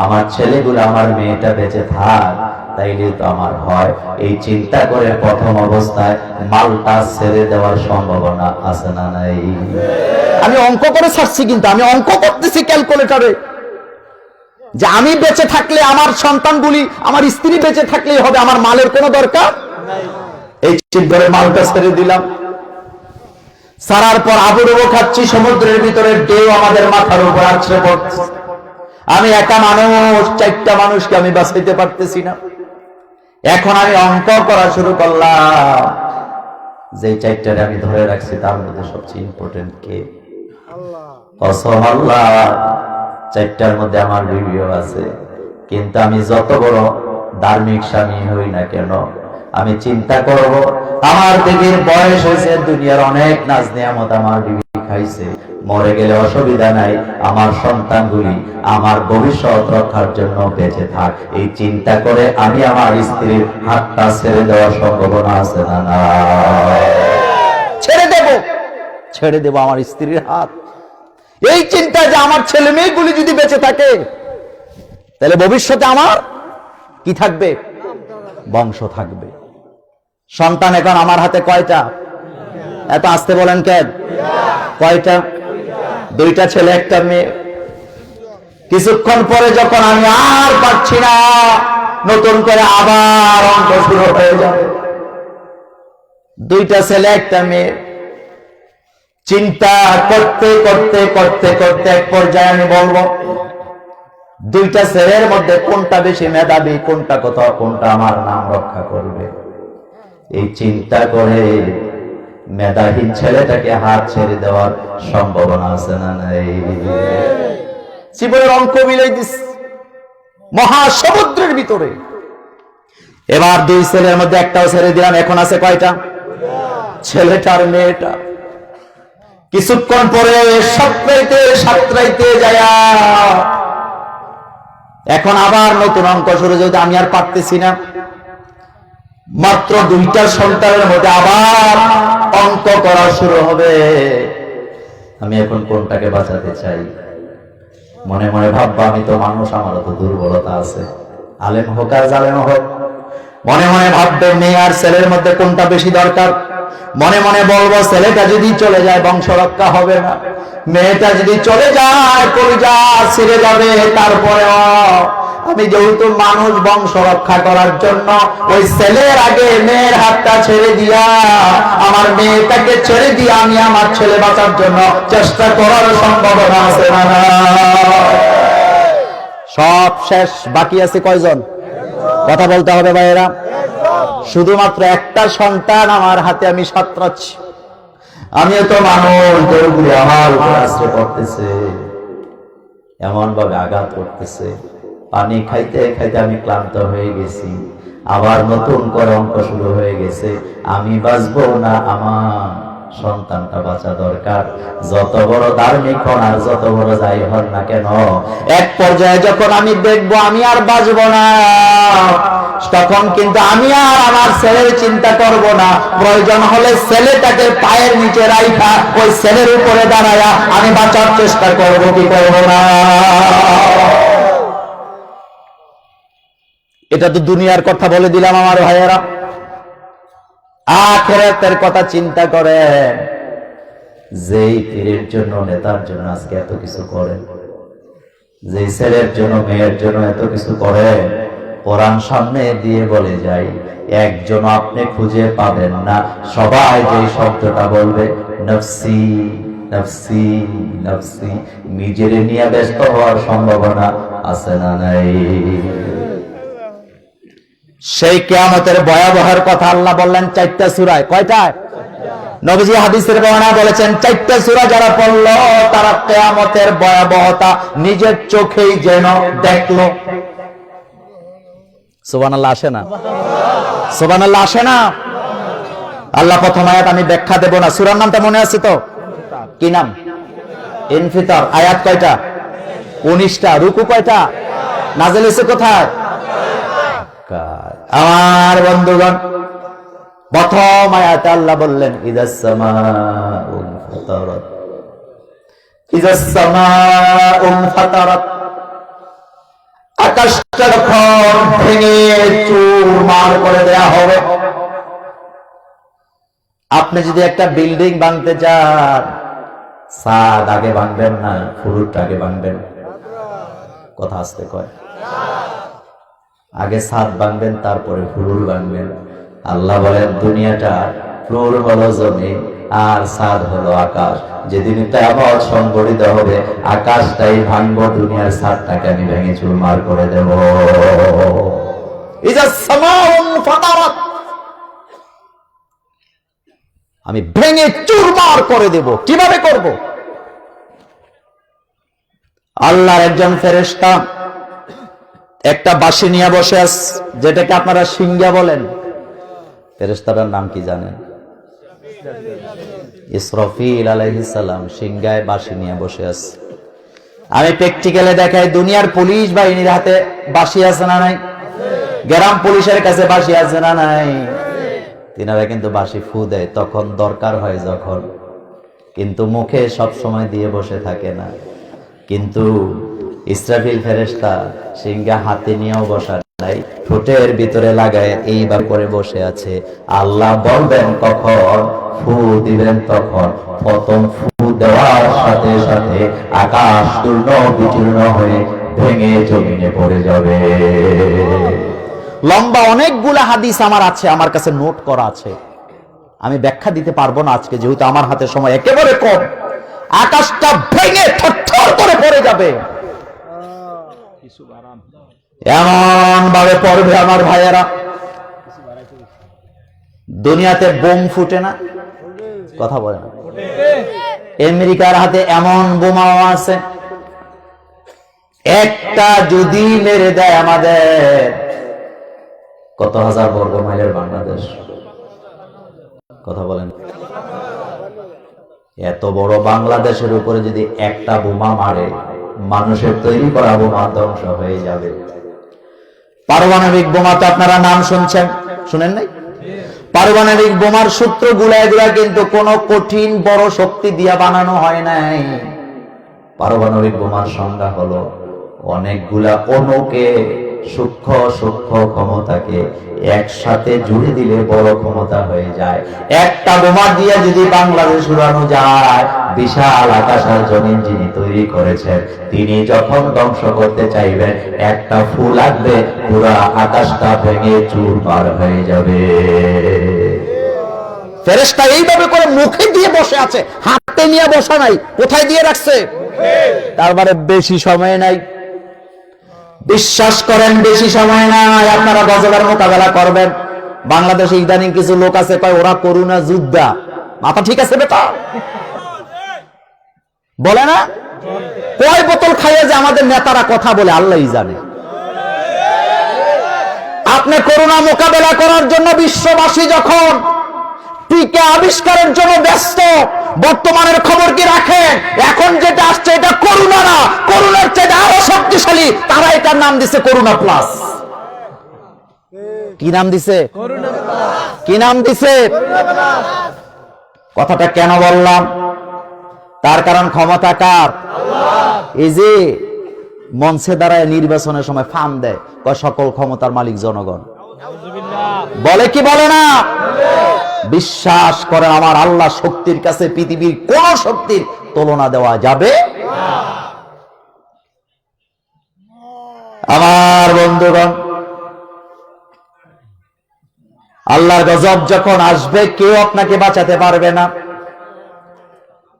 আমার ছেলেগুলো, আমার মেয়েটা বেঁচে থাক, তাইলে তো আমার হয়। এই চিন্তা করে প্রথম অবস্থায় মালটা ছেড়ে দেওয়ার সম্ভাবনা আছে না নাই? আমি অঙ্ক করে ছাড়ছি, কিন্তু আমি অঙ্ক করতেছি ক্যালকুলেটরে, যে আমি বেঁচে থাকলে আমার সন্তানগুলি, আমার স্ত্রী বেঁচে থাকলেই হবে, আমার মালের কোনো দরকার নাই। এই চিন্তা করে মালটা ছেড়ে দিলাম। সারার পর আবুডুবো খাচ্ছি, সমুদ্রের ভিতরে ঢেউ আমাদের মাথার উপর আছড়ে পড়ছে। আমি একা মানুষ, চারটা মানুষকে আমি বাঁচাইতে পারতেছি না। এখন আমি অঙ্ক করা শুরু করলাম, যে চারটারে আমি ধরে রাখছি তার মধ্যে সবচেয়ে ইম্পর্টেন্ট কে? কসম আল্লাহ, চারটার মধ্যে আমার বিবিও আছে। কিন্তু আমি যত বড় ধার্মিক স্বামী হই না কেন, আমি চিন্তা করব আমার বিবির বয়স হয়েছে, দুনিয়ার অনেক নাজ নিয়ামত আমার বিবি খাইছে, মরে গেলে অসুবিধা নাই, আমার সন্তানগুলি আমার ভবিষ্যৎ রক্ষার জন্য বেঁচে থাক, এই চিন্তা করে আমি আমার স্ত্রীর হাতটা ছেড়ে দেওয়ার সম্ভাবনা আছে না? না, ছেড়ে দেব আমার স্ত্রীর হাত। এই চিন্তা যে আমার ছেলে মেয়েগুলি যদি বেঁচে থাকে, তাহলে ভবিষ্যতে আমার কি থাকবে? বংশ থাকবে। সন্তান এখন আমার হাতে কয়টা? এত আসতে বলেন কেন? কয়টা? দুইটা ছেলে একটা মেয়ে। কিছুক্ষণ পরে যখন আমি আর পারছি না, নতুন করে আবার অঙ্ক শুরু হয়ে যাবে। দুইটা ছেলে একটা মেয়ে। চিন্তা করতে করতে করতে করতে এক পর্যায়ে আমি বলবো, দুইটা ছেলের মধ্যে কোনটা বেশি মেধাবী, কোনটা কোনটা আমার নাম রক্ষা করবে। এই চিন্তা করে মেধাহীন ছেলেটাকে হাত ছেড়ে দেওয়ার সম্ভাবনা আছে না? নাই। জীবনের অঙ্ক মিলাই দিস মহাসমুদ্রের ভিতরে। এবার দুই ছেলের মধ্যে একটাও ছেড়ে দিলাম, এখন আছে কয়টা? ছেলেটার মেয়েটা। কিছুক্ষণ পরে সাতরাইতে যায়, এখন আবার নতুন অঙ্ক শুরু। যদি আমি আর পারতেছি না, মাত্র দুইটা সন্তানের মধ্যে আবার অঙ্ক করা শুরু হবে। আমি এখন কোনটাকে বাঁচাতে চাই? মনে মনে ভাববা, আমি তো মানুষ, আমারও তো দুর্বলতা আছে, আলেম হোক আর জালেম হোক। মনে মনে ভাববে মেয়ে আর ছেলের মধ্যে কোনটা বেশি দরকার। মনে মনে বলবো, ছেলেটা যদি চলে যায় বংশ রক্ষা হবে না, মেয়েটা যদি চলে যায় কলিজা ছিঁড়ে যাবে। তারপরেও আমি যেহেতু মানুষ, বংশ রক্ষা করার জন্য ওই ছেলের আগে মেয়ের হাতটা ছেড়ে দিয়া, আমার মেয়েটাকে ছেড়ে দিয়া আমি আমার ছেলে বাঁচার জন্য চেষ্টা করার সম্ভাবনা আছে না? সব শেষ, বাকি আছে কয়জন? কথা বলতে হবে ভাইয়েরা। শুধুমাত্র একটা সন্তান আমার হাতে, আমি সাঁতরাচ্ছি। আমিও তো মানুষ, দৌড়গুলি আমার উপর আশ্রয় করতেছে, এমন ভাবে আঘাত করতেছে। পানি খাইতে খাইতে আমি ক্লান্ত হয়ে গেছি। আবার নতুন করে অঙ্ক শুরু হয়ে গেছে। আমি বাঁচবো না, আমার সন্তানটা বাঁচা দরকার। যত বড় ধার্মিক হন আর যত বড় যাই হন না কেন, এক পর্যায়ে যখন আমি দেখবো আমি আর বাঁচবো না, তখন কিন্তু আমি আর আমার ছেলের চিন্তা করব না। প্রয়োজন হলে ছেলেটাকে পায়ের নিচে রাইখা ওই ছেলের উপরে দাঁড়ায়া আমি বাঁচার চেষ্টা করব, কি করব না? এটা তো দুনিয়ার কথা বলে দিলাম আমার ভাইয়েরা। আখিরাতের কথা চিন্তা করেন। যেই পীরের জন্য, নেতার জন্য আজকে এত কিছু করেন, যেই ছেলের জন্য, মেয়ের জন্য এত কিছু করেন, কোরআন সামনে দিয়ে বলে যাই, একজন আপনি খুঁজে পাবেন না, সবাই যে শব্দটা বলবে নফসি নফসি নফসি, নিজের নিয়ে ব্যস্ত হওয়ার সম্ভাবনা আছে না? নাই। সেই কিয়ামতের ভয়াবহের কথা আল্লাহ বললেন 4টা সূরায়। কয়টায়? নবীজি হাদিসের বর্ণনা বলেছেন 4টা সূরা যারা পড়ল তারা কিয়ামতের ভয়াবহতা নিজের চোখেই যেন দেখলো। সুবহানাল্লাহ আসে না? সুবহানাল্লাহ আসে না? আল্লাহ প্রথম আয়াত আমি ব্যাখ্যা দেব না। সূরার নামটা মনে আছে তো? কি নাম? ইনফিতার। আয়াত কয়টা? 19টা। রুকু কয়টা? নাযিল হয়েছে কোথায়? আমার বন্ধুগণ, প্রথম আয়াতে আল্লাহ বললেন ইযাস সামাউ ফাতারাত, ইযাস সামাউ ফাতারাত। আকাশটা যখন ভেঙে চুরমার করে দেয়া হবে। আপনি যদি একটা বিল্ডিং ভাঙতে চান, ছাদ আগে ভাঙবেন না ফুরুট আগে ভাঙবেন? কথা আসতে কয়, আগে ছাদ ভাঙবেন তারপরে ফুরুল ভাঙবেন। আল্লাহ বলেন দুনিয়াটা ফ্লোর হলো জমিন আর ছাদ হলো আকাশ। যেদিন কিয়ামত সংঘটিত হবে, আকাশটাই ভাঙবো, দুনিয়ার ছাদটাকে আমি ভেঙে চুরমার করে দেব। ইজা সামাউন ফাতারাত, আমি ভেঙে চুরমার করে দেব। কিভাবে করব? আল্লাহর একজন ফেরেশতা একটা বাঁশি নিয়ে বসে আছে, যেটাকে আপনারা সিংহা বলেন। ফেরেশতাটার নাম কি জানেন? ইসরাফিল আলাইহিস সালাম সিংহায় বাঁশি নিয়ে বসে আছে। আমি প্র্যাকটিক্যালে দেখাই, দুনিয়ার পুলিশ বাহিনীর হাতে বাঁশি আছে না নাই? গ্রাম পুলিশের কাছে বাঁশি আছে না নাই? তিনারা কিন্তু বাঁশি ফু দেয় তখন দরকার হয় যখন, কিন্তু মুখে সব সময় দিয়ে বসে থাকে না। কিন্তু ইসরাফিল ফেরেশতা সিংহা হাতে নিয়েও বসা নাই, ঠোঁটের ভিতরে লাগায় এইবার করে বসে আছে। আল্লাহ বলবেন কখন, ফু দিবেন তখন। প্রথম ফু দেওয়ার সাথে সাথে আকাশ চূর্ণ বিচূর্ণ হয়ে ভেঙে জমিনে পড়ে যাবে। লম্বা অনেকগুলা হাদিস আমার আছে, আমার কাছে নোট করা আছে, আমি ব্যাখ্যা দিতে পারবো না আজকে, যেহেতু আমার হাতে সময় একেবারে কম। আকাশটা ভেঙে থরথর করে পড়ে যাবে, এমন ভাবে পড়বে আমার ভাইয়েরা। দুনিয়াতে বোম ফুটে না, কথা বলে না। আমেরিকার হাতে এমন বোমাও আছে, একটা যদি মেরে দেয় আমাদের কত হাজার বর্গ মাইলের বাংলাদেশ, কথা বলেন। এত বড় বাংলাদেশের উপরে যদি একটা বোমা মারে, মানুষের তৈরি করা বোমা ধ্বংস হয়ে যাবে। পারমাণবিক বোমা তো আপনারা নাম শুনছেন, শুনেন নাই? পারমাণবিক বোমার সূত্রগুলা এগুলা কিন্তু কোন কঠিন বড় শক্তি দিয়ে বানানো হয় নাই। পারমাণবিক বোমার সংজ্ঞা হলো অনেকগুলা অণুকে, সূক্ষ্ম সূক্ষ্ম ক্ষমতাকে একসাথে জুড়ে দিলে বড় ক্ষমতা হয়ে যায়। একটা বোমা দিয়ে যদি বাংলাদেশ উড়ানো যায়, বিশাল আকাশ আর জমিন যিনি তৈরি করেছেন, তিনি যখন ধ্বংস করতে চাইবেন, একটা ফু লাগবে, পুরা আকাশটা ভেঙে চুরমার হয়ে যাবে। ফেরেশতা এইভাবে করে মুখে দিয়ে বসে আছে, হাতে নিয়ে বসা নাই। কোথায় দিয়ে রাখছে? তারপরে বেশি সময় নাই, বিশ্বাস করেন বেশি সময় নাই, আপনারা গজবের মোকাবেলা করবেন। বাংলাদেশে ইদানিং কিছু লোক আছে কয় ওরা করুণা যোদ্ধা। মাথা ঠিক আছে বেটা? বলে না, কয় বোতল খাইয়ে যে আমাদের নেতারা কথা বলে আল্লাহই জানে। আপনি করুণা মোকাবেলা করার জন্য বিশ্ববাসী যখন টিকা আবিষ্কারের জন্য ব্যস্ত, বর্তমানের খবর কি রাখেন? এখন যেটা আসছে এটা করুণা না, করুণার চেয়ে আরো শক্তিশালী। তারা এটার নাম দিছে করুণা প্লাস। কি নাম দিছে? কি নাম দিছে? কথাটা কেন বললাম? তার কারণ ক্ষমতা কার? এই যে মঞ্চে দাঁড়ায় নির্বাচনের সময় ফান দেয়, কয় সকল ক্ষমতার মালিক জনগণ, বলে কি বলে না? বিশ্বাস করে আমার আল্লাহ শক্তির কাছে পৃথিবীর কোন শক্তির তুলনা দেওয়া যাবে? আমার বন্ধুগণ, আল্লাহর গজব যখন আসবে কেউ আপনাকে বাঁচাতে পারবে না।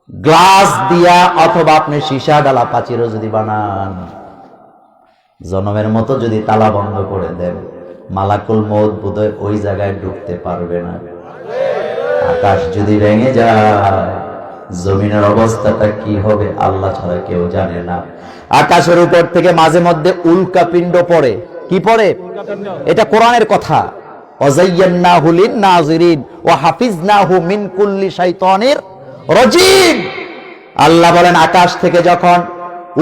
গ্লাস দিয়া অথবা আপনি সীসা ডালা প্রাচীরও যদি বানান, জনমের মতো যদি তালা বন্ধ করে দেন, মালাকুল মউত বোধহয় ওই জায়গায় ঢুকতে পারবে না। আকাশ যদি ভেঙে যায়, জমিনের অবস্থাটা কি হবে আল্লাহ ছাড়া কেউ জানে না। আকাশের উপর থেকে মাঝে মধ্যে উল্কাপিণ্ড পড়ে। কি পড়ে? এটা কোরআনের কথা। ওয়াযায়্যানাহু লিন-নাযিরিন ওয়া হাফিজনাহু মিন কুল্লি শাইতানির রাজীম। আল্লাহ বলেন আকাশ থেকে যখন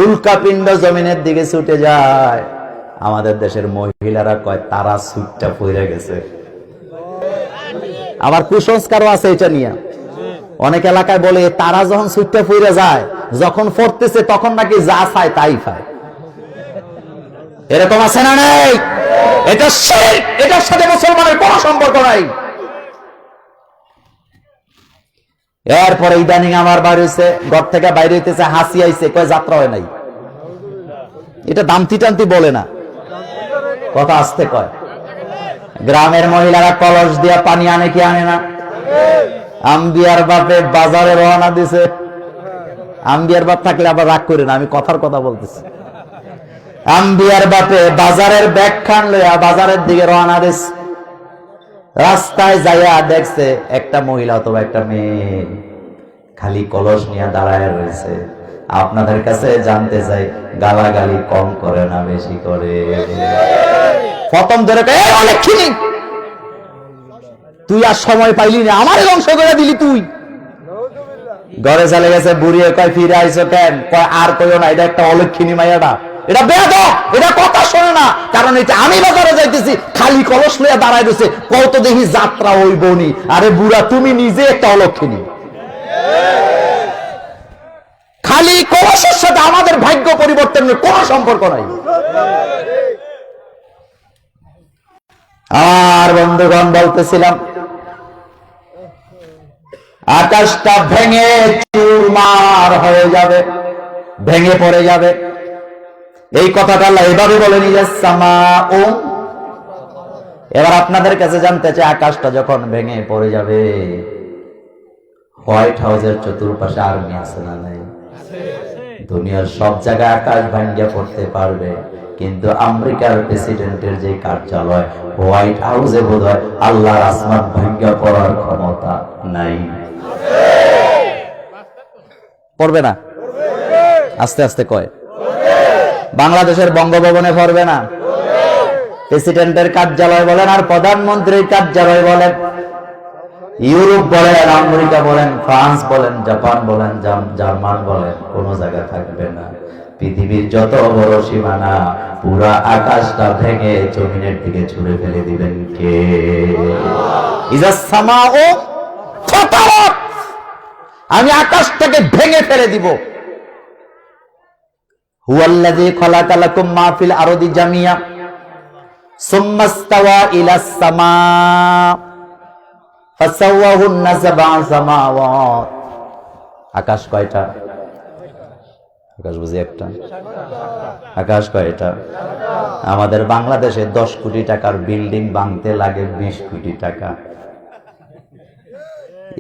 উল্কাপিণ্ড জমিনের দিকে ছুটে যায়, আমাদের দেশের মহিলারা কয় তারা সুটটা পড়ে গেছে। আবার কুসংস্কারও আছে এটা নিয়ে। অনেক এলাকায় বলে তারা যখন সুটটা পড়ে যায়, যখন পড়তেছে তখন নাকি যা চায় তাই পায়। এরকম আছে না নেই? এটা শিরক, এটার সাথে মুসলমানের কোনো সম্পর্ক নাই। এরপরে ইদানিং আমার বাইরে হইছে, ঘর থেকে বাইরে হইতেছে, হাসি আইছে, কয় যাত্রা হয় নাই। এটা দামতি টান্তি বলে না, কথা আসতে কয়। গ্রামের মহিলারা কলস দিয়া পানি আনে কি আনে না? আম্বিয়ার বাপে বাজারে রওনা দিছে। আম্বিয়ার বাপ থাকলে আবার রাগ করে না, আমি কথার কথা বলতেছি। আম্বিয়ার বাপে বাজারের ব্যাগ খান লইয়া বাজারের দিকে রওনা দিস। রাস্তায় যাইয়া দেখছে একটা মহিলা অথবা একটা মেয়ে খালি কলস নিয়ে দাঁড়ায় রয়েছে। আপনাদের কাছে জানতে চাই, গালাগালি কম করে না বেশি করে? প্রথম ধরে অনেকক্ষণ তুই আর সময় পাইলি না, আমার ধ্বংস করে দিলি তুই। ঘরে চলে গেছে, বুড়িয়ে কয় ফিরে আইসো কেন? কয় আর কইও না, এটা একটা অলক্ষিনী মাইয়াটা, এটা বেয়াদব, এটা কথা শোনে না। কারণ এটা আমি বাজারে যাইতেছি, খালি কলস লইয়া দাঁড়ায় রয়েছে, কত দেখি যাত্রা ওই বনি। আরে বুড়া, তুমি নিজে একটা অলক্ষিনী। খালি কলসের সাথে আমাদের ভাগ্য পরিবর্তনের কোন সম্পর্ক নাই। আর বন্ধুগণ বলতেছিলাম, আকাশটা ভেঙে চুরমার হয়ে যাবে, ভেঙে পড়ে যাবে। এই কথাটা আল্লাহ এভাবে বলেন, ইয়াসসামাউ। এবার আপনাদের কাছে জানতে চাই, আকাশটা যখন ভেঙে পড়ে যাবে, হোয়াইট হাউসের চতুর্পাশে আর্মি আছে না নাই? দুনিয়ার সব জায়গায় আকাশ ভাঙিয়া পড়তে পারবে, কিন্তু আমেরিকার প্রেসিডেন্টের যে কার্যালয় হোয়াইট হাউসে বোধহয় আল্লাহর আসমান ভাঙিয়া পড়ার ক্ষমতা নাই। পড়বে না? আস্তে আস্তে কয়। বাংলাদেশের বঙ্গভবনে পড়বে না? প্রেসিডেন্টের কার্যালয় বলেন আর প্রধানমন্ত্রীর কার্যালয় বলেন, ইউরোপ বলেন, আমেরিকা বলেন, ফ্রান্স বলেন, জাপান বলেন, জার্মান বলেন, কোন জায়গা থাকবে না। পৃথিবীর যত বড় সীমানা, পুরা আকাশটা ভেঙে জমিনের দিকে ছুঁড়ে ফেলে দিবেন কে? ইযাস-সামাউ ফাতারাত, আমি আকাশটাকে ভেঙে ফেলে দিব। হুয়াল্লাযী খালাকা লাকুম মা ফিল আরদি জামিয়া সুম্মা ইসতাওয়া ইলাস সামা ফাসাওয়াহুন্না সাবআ সামাওয়াত। আকাশ কয়টা? আকাশ বুঝি একটা? আকাশ কয়টা? আমাদের বাংলাদেশে 10 কোটি টাকার বিল্ডিং ভাঙতে লাগে 20 কোটি টাকা।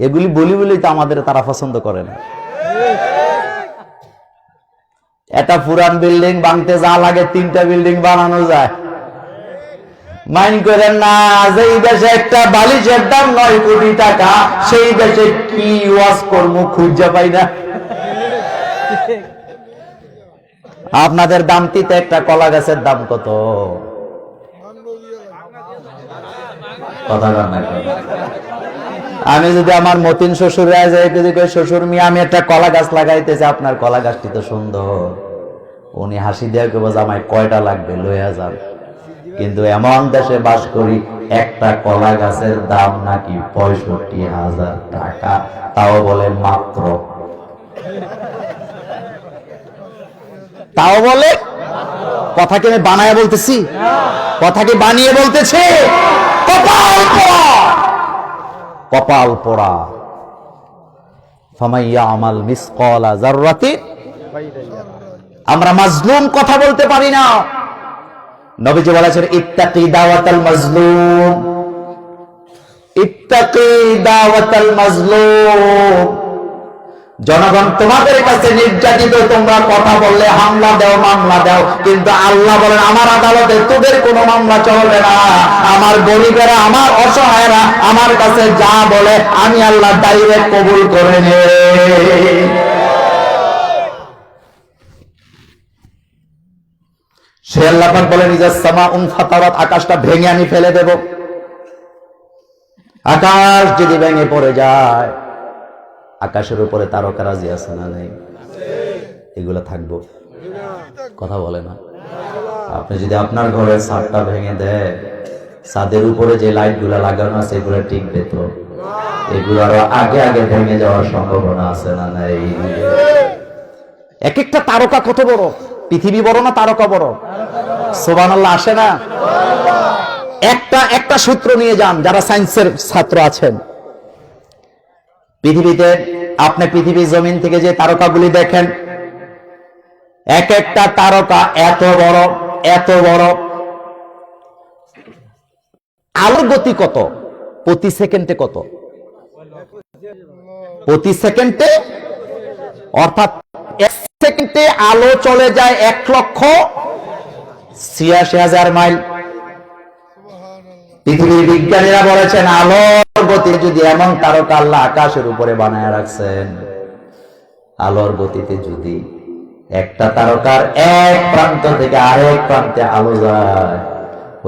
এগুলি বলি বলেই তো আমাদের তারা পছন্দ করে না। একটা পুরান বিল্ডিং ভাঙতে যা লাগে 3টা বিল্ডিং বানানো যায়। মাইন্ড করেন না, যেই দেশে একটা বালিশের দাম 9 কোটি টাকা, সেই দেশে কি ওয়াজ কর্ম খুঁজে পাই না। আপনাদের দামটিতে একটা কলা গাছের দাম কত? কথা বলেন না। আমি যদি আমার মতিন শ্বশুরে যদি শ্বশুর মিয়া আমি একটা কলা গাছ লাগাইতেছি, আপনার কলা গাছটি তো সুন্দর, উনি হাসি দিয়ে কেবল জামাই কয়টা লাগবে লইয়া যান। কিন্তু এমন দেশে বাস করি, একটা কলা গাছের দাম নাকি 65,000 টাকা, তাও বলে মাত্র। তাও বলে। কথা কি আমি বানায় বলতেছি? কথা কি বানিয়ে বলতেছি? কপাল পোড়া, কপাল পোড়া। ফামান ইয়ামাল মিসকালা যাররাতিন। আমরা মাজলুম কথা বলতে পারি না। নবীজি বলেছেন, ইত্তাকি দাওয়াতাল মাজলুম, ইত্তাকি দাওয়াতাল মাজলুম। জনগণ তোমাদের কাছে নির্যাতিত, তোমরা কথা বললে হামলা দাও, মামলা দাও, কিন্তু আল্লাহ বলেন আমার আদালতে তোদের কোনো মামলা চলবে না। আমার গরিবেরা, আমার অসহায়রা আমার কাছে যা বলে আমি আল্লাহ ডাইরেক্ট কবুল করে নেই। সে আল্লাহ পাক বলেন, ইযাস-সামাউ ফাতারাত, আকাশটা ভেঙে আমি ফেলে দেব। আকাশ যদি ভেঙে পড়ে যায়, আকাশের উপরে তারকা রাজি আছে না নেই? এগুলো থাকবো? কথা বলে না। আপনি যদি আপনার ঘরের ছাদটা ভেঙে দেয়, ছাদের উপরে যে লাইট গুলা লাগানো আছে এগুলো টিকবে তো? এগুলো আরো আগে আগে ভেঙে যাওয়ার সম্ভাবনা আছে না নাই? এক একটা তারকা কত বড়? পৃথিবী বড় না তারকা বড়? সুবহানাল্লাহ আসে না? একটা সূত্র নিয়ে যান, যারা সায়েন্সের ছাত্র আছেন। পৃথিবীতে আপনি পৃথিবীর জমিন থেকে যে তারকাগুলি দেখেন, এক একটা তারকা এত বড়, এত বড়। আলোর গতি কত? প্রতি সেকেন্ডে কত? প্রতি সেকেন্ডে, অর্থাৎ 1 সেকেন্ডে আলো চলে যায় 1 লক্ষ ৮৬,০০০ মাইল। পৃথিবীর বিজ্ঞানীরা বলেছেন আলোর গতি যদি এমন তারকা আল্লাহ আকাশের উপরে বানায় রাখছেন, আলোর গতিতে যদি একটা তারকার এক প্রান্ত থেকে আরেক প্রান্তে আলো যায়,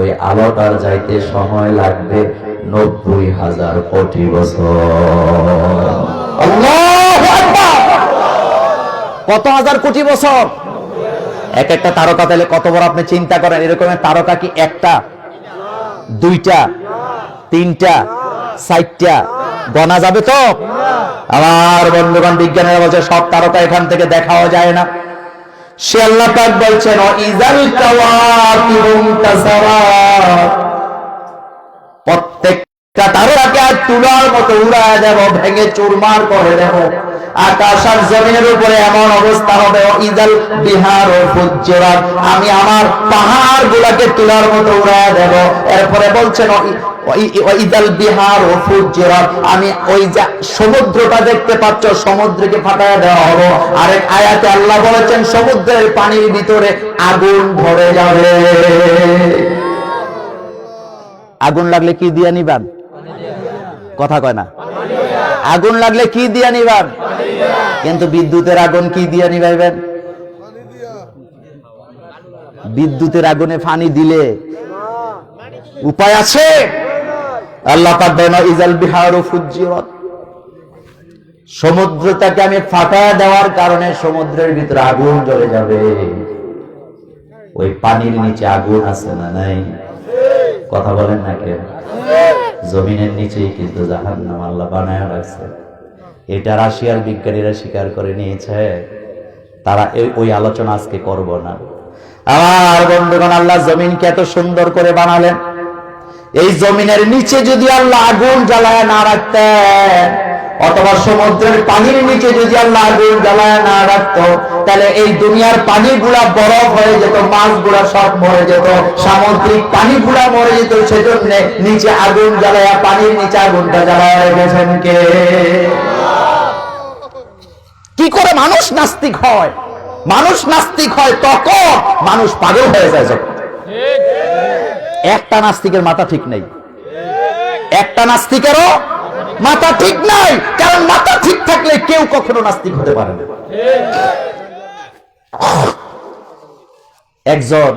ওই আলোটার যাইতে সময় লাগবে ৯০,০০০ কোটি বছর। আল্লাহু আকবার! কত হাজার কোটি বছর? এক একটা তারকা তাহলে কত বড় আপনি চিন্তা করেন। এরকমের তারকা কি একটা, দুইটা, তিনটা, চারটা গণা যাবে তো? আমার বন্ধুগণ, বিজ্ঞানীরা বলছে সব তারকা এখান থেকে দেখাও যায় না। সে আল্লাহ পাক বলছেন ইযাল কাওয়াকিবু তাসাওয়াত, প্রত্যেকটা তারকাকে আর তুলার মতো উড়ায় দেব, ভেঙে চুরমার করে দেব। আকাশ আর জমিনের উপরে এমন অবস্থা হবে ইযাল বিহারু ফুজ্জিরাত, আমি আমার পাহাড় গুলাকে তুলার মতো উড়ায় দেব। এরপরে বলছেন ইযাল বিহারু ফুজ্জিরাত, আমি ওই যে সমুদ্রটা দেখতে পাচ্ছ, সমুদ্রকে ফাটায় দেওয়া হবে। আরেক আয়াতে আল্লাহ বলেছেন সমুদ্রের পানির ভিতরে আগুন ধরে যাবে। আগুন লাগলে কি দিয়া নিবান? কথা কয় না। আগুন লাগলে কি দিয়া নিবান? কিন্তু বিদ্যুতের আগুন কি দিয়া নিবাইবেন? বিদ্যুতের আগুনে পানি দিলে উপায় আছে? আল্লাহ পাক বলেন ইযাল বিহারু ফুজ্জিরাত, সমুদ্রটাকে আমি ফাটায় দেওয়ার কারণে সমুদ্রের ভিতরে আগুন জ্বলে যাবে। ওই পানির নিচে আগুন আছে না নাই? কথা বলেন না কেন? জমিনের নিচেই কিন্তু জাহান্নাম আল্লাহ বানায় রাখছে। এটা রাশিয়ার বিজ্ঞানীরা স্বীকার করে নিয়েছে। তারা ওই আলোচনা আজকে করব না। আমার বন্ধুগণ, আল্লাহ জমিনকে এত সুন্দর করে বানালেন, এই জমিনের নিচে যদি আল্লাহ আগুন জ্বালায় না রাখতেন, অথবা সমুদ্রের পানির নিচে যদি আল্লাহ আগুন জ্বালায় না রাখতো, তাহলে এই দুনিয়ার পানিগুলা বরফ হয়ে যেত, মাছগুলা সব মরে যেত, সামুদ্রিক পানিগুলা মরে যেত। সেজন্য নিচে আগুন জ্বালায়, পানির নিচে আগুনটা জ্বালায় রেখেছেন কে? কি করে মানুষ নাস্তিক হয়? মানুষ নাস্তিক হয় তখন মানুষ পাগল হয়ে যায় যখন। একটা নাস্তিকের মাথা ঠিক নেই, একটা নাস্তিকেরও মাথা ঠিক নাই, কারণ মাথা ঠিক থাকলে কেউ কখনো নাস্তিক হতে পারে না। একজন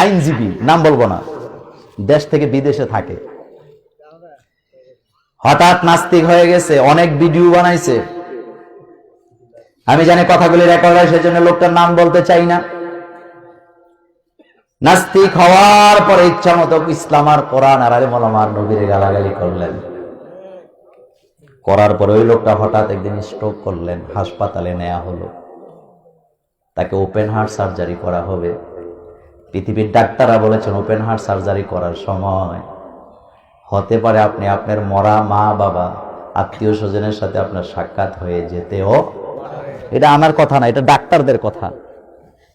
আইনজীবী, নাম বলবো না, দেশ থেকে বিদেশে থাকে, হঠাৎ নাস্তিক হয়ে গেছে, অনেক ভিডিও বানাইছে। আমি জানি কথাগুলি রেকর্ড হয়, সেজন্য লোকটার নাম বলতে চাই না। নাস্তিক হওয়ার পরে ইচ্ছা মতো ইসলাম আর কোরআন আর আলেম ওলামার নবীর গালাগালি করলেন। করার পরে ওই লোকটা হঠাৎ একদিন স্ট্রোক করলেন, হাসপাতালে নেওয়া হলো, তাকে ওপেন হার্ট সার্জারি করা হবে। পৃথিবীর ডাক্তাররা বলেছেন ওপেন হার্ট সার্জারি করার সময় হতে পারে আপনি আপনার মরা মা বাবা আত্মীয় স্বজনের সাথে আপনার সাক্ষাৎ হয়ে যেতেও। এটা আমার কথা না, এটা ডাক্তারদের কথা।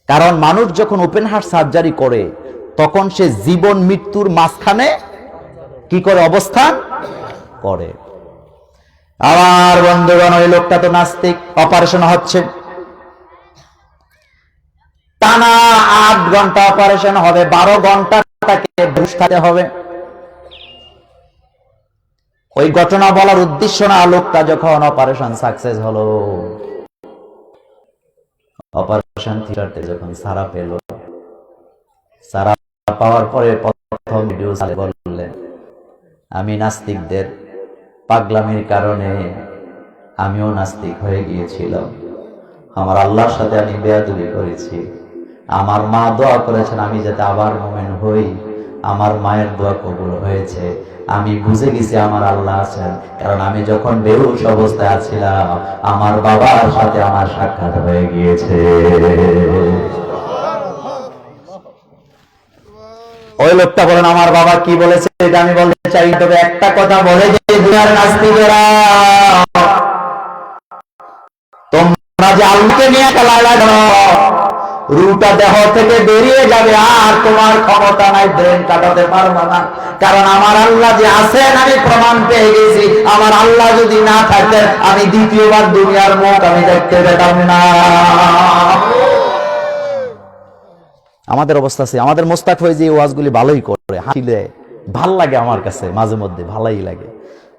কারণ মানুষ যখন ওপেন হার্ট সার্জারি করে তখন সে জীবন মৃত্যুর মাঝখানে কি করে অবস্থান করে। আমার বন্ধুগণ, ওই লোকটা তো নাস্তিক। অপারেশন হচ্ছে, টানা ৮ ঘন্টা অপারেশন হবে, ১২ ঘন্টা তাকে বসতে হবে। ওই ঘটনা বলার উদ্দেশ্য না, লোকটা যখন অপারেশন সাকসেস হলো, অপারেশন থিয়েটারতে যখন সারা পেল, সারা পাওয়ার পরে প্রথম ভিডিও চালে বললেন, আমি নাস্তিকদের পাগলামির কারণে আমিও নাস্তিক হয়ে গিয়েছিলাম, আমার আল্লাহর সাথে আমি বেয়াদবি করেছি, আমার মা দোয়া করেছেন আমি যাতে আবার মুমিন হই, আমার মায়ের দোয়া কবুল হয়েছে, আমি বুঝে গেছি আমার আল্লাহ আছেন, কারণ আমি যখন বেহুশ অবস্থায় আছিলাম আমার বাবার সাথে আমার সাক্ষাৎ হয়ে গিয়েছে। ওই লোকটা বলেন আমার বাবা কি বলেছে এটা আমি বলতে চাই, তবে একটা কথা বলে যে দুনিয়ার নাস্তিকেরা, তোমরা যে আল্লাহকে নিয়ে খেলা করো, রুটা দেহ থেকে বেরিয়ে যাবে আর তোমার ক্ষমতা নাই, ব্রেন কাটাতে পারবা না। কারণ আমার আল্লাহ যে আছেন আমি প্রমাণ পেয়ে গেছি, আমার আল্লাহ যদি না থাকতেন আমি দ্বিতীয়বার দুনিয়ার মুখ আমি দেখতে পেতাম না। আমাদের অবস্থা আছে। আমাদের মোস্তাক ফয়জি এই ওয়াজগুলি ভালোই করে, হাসিলে ভাল লাগে আমার কাছে, মাঝে মধ্যে ভালোই লাগে।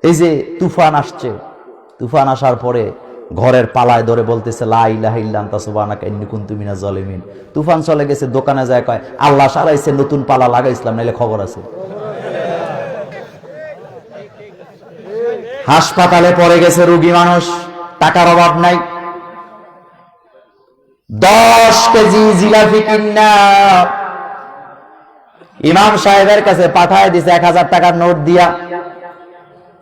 এই যে তুফান আসছে, তুফান আসার পরে ঘরের পালায় ধরে বলতেছে লা ইলাহা ইল্লা আনতা সুবহানাকা ইন্নী কুনতু মিনাজ জালিমিন। তুফান চলে গেছে, দোকানে যায় কয় আল্লাহ সারাইছে, নতুন পালা লাগাইছিলাম, নাইলে খবর আছে। হাসপাতালে পড়ে গেছে রোগী মানুষ, টাকার অভাব নাই, 10 কেজি জিলাপি কিনা ইমাম সাহেবের কাছে পাঠায় দিছে 1000 টাকার নোট দিয়া,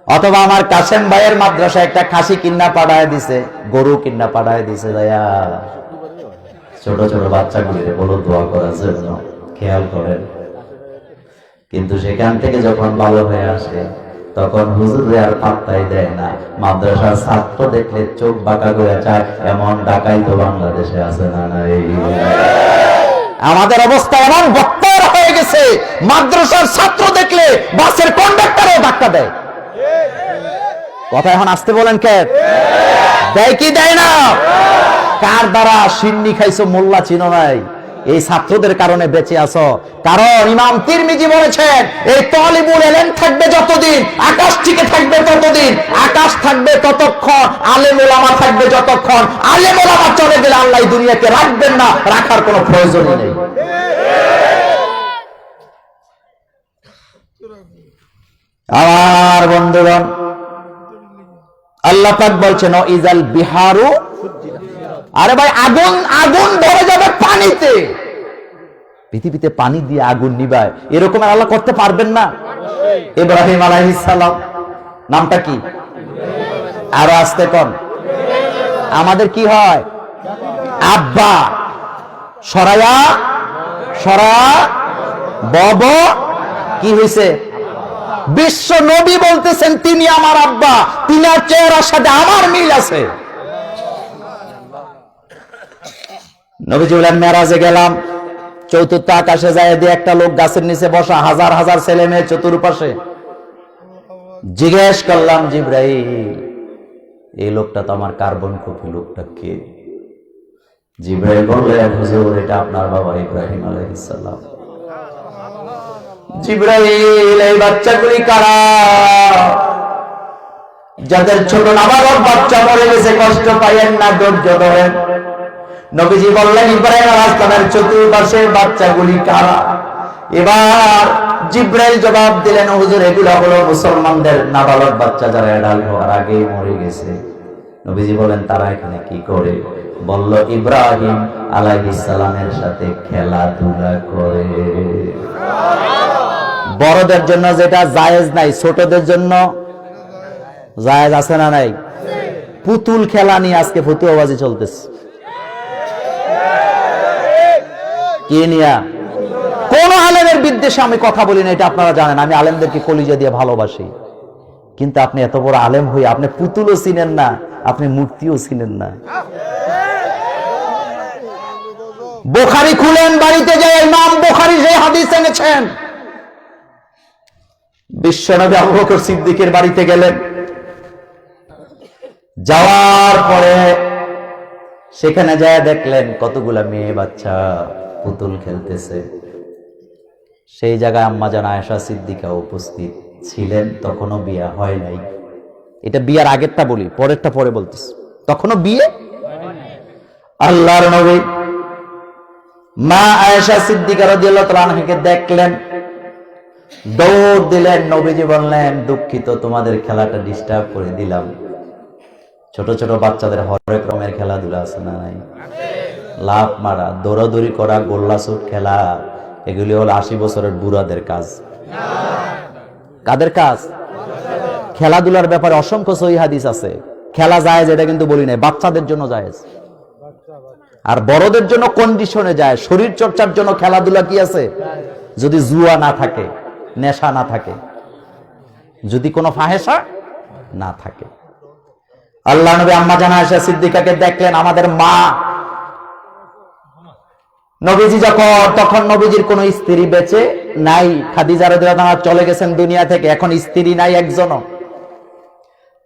অথবা আমার কাসেম ভাইয়ের মাদ্রাসায় একটা খাসি কিন্না পাঠায় দিছে, গরু কিন্না পাঠায় দিছে। দয়া ছোট ছোট বাচ্চাগুলিরে বলো দোয়া করার জন্য, খেয়াল করেন। কিন্তু সেখান থেকে যখন ভালো হয়ে আসে তখন হুজুরে আর পাত্তাই দেয় না। মাদ্রাসার ছাত্র দেখলে চোখ বাঁকা করে চায়, এমন ডাকাই তো বাংলাদেশে আছে না নাই? আমাদের অবস্থা এমন বক্তর হয়ে গেছে, মাদ্রাসার ছাত্র দেখলে বাসের কন্ডাক্টরও ধাক্কা দেয়। কথা এখন আসতে বলেন কে দেয় কি দেয় না? কার দ্বারা সিন্নি খাইছো মোল্লা চিনো নাই? এই ছাত্রদের কারণে বেঁচে আছো। কারণ ইমাম তিরমিজি বলেছেন, এই তালিবুল ইলম থাকবে যতদিন, আকাশ টিকে থাকবে ততদিন, আকাশ থাকবে ততক্ষণ, আলেম ওলামা থাকবে যতক্ষণ। আলেম ওলামা চলে গেলে আল্লাহ দুনিয়াকে রাখবেন না, রাখার কোনো প্রয়োজনই নেই। আমার বন্ধুগণ, আল্লাহ পাক বলছেন ইজাল বিহারু, আরে ভাই আগুন, আগুন ধরে যাবে পানিতে। পৃথিবীতে পানি দিয়ে আগুন নিবায়, এরকম আল্লাহ করতে পারবেন না? ইব্রাহিম আলাইহিস সালাম, নামটা কি? আরো আসতে কোন? আমাদের কি হয়? আব্বা। সরায়া সরা বব কি হয়েছে? বিশ্ব নবী বলতেছেন তিনি আমার আব্বা, তিনার চেহারার সাথে আমার মিল আছে। নবীজি বলেন মেরাজে গেলাম, চতুর্থ আকাশে যায় দিয়ে একটা লোক গাছের নিচে বসা, হাজার হাজার ছেলে মেয়ে চতুর্পাশে। জিজ্ঞেস করলাম জিব্রাইল, এই লোকটা তো আমার কার্বন কপি, লোকটা কে? জিব্রাইল বললেন হুজুর এটা আপনার বাবা ইব্রাহিম আলাইহিস সালাম। জিব্রাইল এই বাচ্চাগুলি কারা? যাদের ছোট নাবালক বাচ্চা মরে গেছে, কষ্ট পাইয়েন না, ধৈর্য ধরেন। নবীজি বললেন ইব্রাহিম আলাইহিস সালামের চতুর্পাশে বাচ্চাগুলি কারা? এবার জিব্রাইল জবাব দিলেন হুজুর এগুলো হলো মুসলমানদের নাবালক বাচ্চা, যারা অ্যাডাল্ট হওয়ার আগেই মরে গেছে। নবীজি বলেন তারা এখানে কি করে? বলল ইব্রাহিম আলাইহিস সালামের সাথে খেলাধুলা করে। বড়দের জন্য যেটা জায়েজ নাই, ছোটদের জন্য জায়েজ আছে না নাই? পুতুল খেলা নিয়ে আজকে ফতুয়াবাজি চলতেছে। কি নিয়া? কোন আলেমের বিদ্বেষে আমি কথা বলি না, এটা আপনারা জানেন। আমি আলেমদেরকে কলিজা দিয়ে ভালোবাসি। কিন্তু আপনি এত বড় আলেম হয়ে আপনি পুতুলও চিনেন না, আপনি মূর্তিও চিনেন না। বুখারী খুলেন, বাড়িতে যায় ইমাম বুখারী যে হাদিস এনেছেন, বিশ্বনবী আবু বকর সিদ্দিকের বাড়িতে গেলেন। যাওয়ার পরে সেখানে যায় দেখলেন কতগুলা মেয়ে বাচ্চা পুতুল খেলতেছে। সেই জায়গায় আম্মা জান আয়েশা সিদ্দিকা উপস্থিত ছিলেন। তখনও বিয়ে হয় নাই। এটা বিয়ার আগেরটা বলি, পরেরটা পরে বলতেছি। তখনও বিয়ে আল্লাহর নবী মা আয়েশা সিদ্দিকা রাদিয়াল্লাহু তাআলা আনহাকে দেখলেন, দৌড় দিলেন। নবীজি বললেন দুঃখিত, তোমাদের খেলাটা ডিস্টার্ব করে দিলাম। ছোট ছোট বাচ্চাদের হরেক রকমের খেলাধুলা আছে না নাই? লাফ মারা, দৌড়াদৌড়ি করা, গোল্লা শুট খেলা, এগুলি হলো 80 বছরের বুড়াদের কাজ। কাদের কাজ? খেলাধুলার ব্যাপারে অসংখ্য সহিহ হাদিস আছে। খেলা জায়েজ, এটা কিন্তু বলি নাই, বাচ্চাদের জন্য জায়েজ। আর বড়দের জন্য কন্ডিশনে যায়। শরীর চর্চার জন্য খেলাধুলা কি আছে? যদি জুয়া না থাকে, নেশা না থাকে, যদি কোনো ফাহেসা না থাকে। আল্লাহ নবী আম্মা জান আয়েশা সিদ্দিকাকে দেখলেন, আমাদের মা। নবীজি তখন নবীজির কোন স্ত্রী বেঁচে নাই। খাদিজা রাদিয়াল্লাহু আনহা চলে গেছেন দুনিয়া থেকে, এখন স্ত্রী নাই একজনও।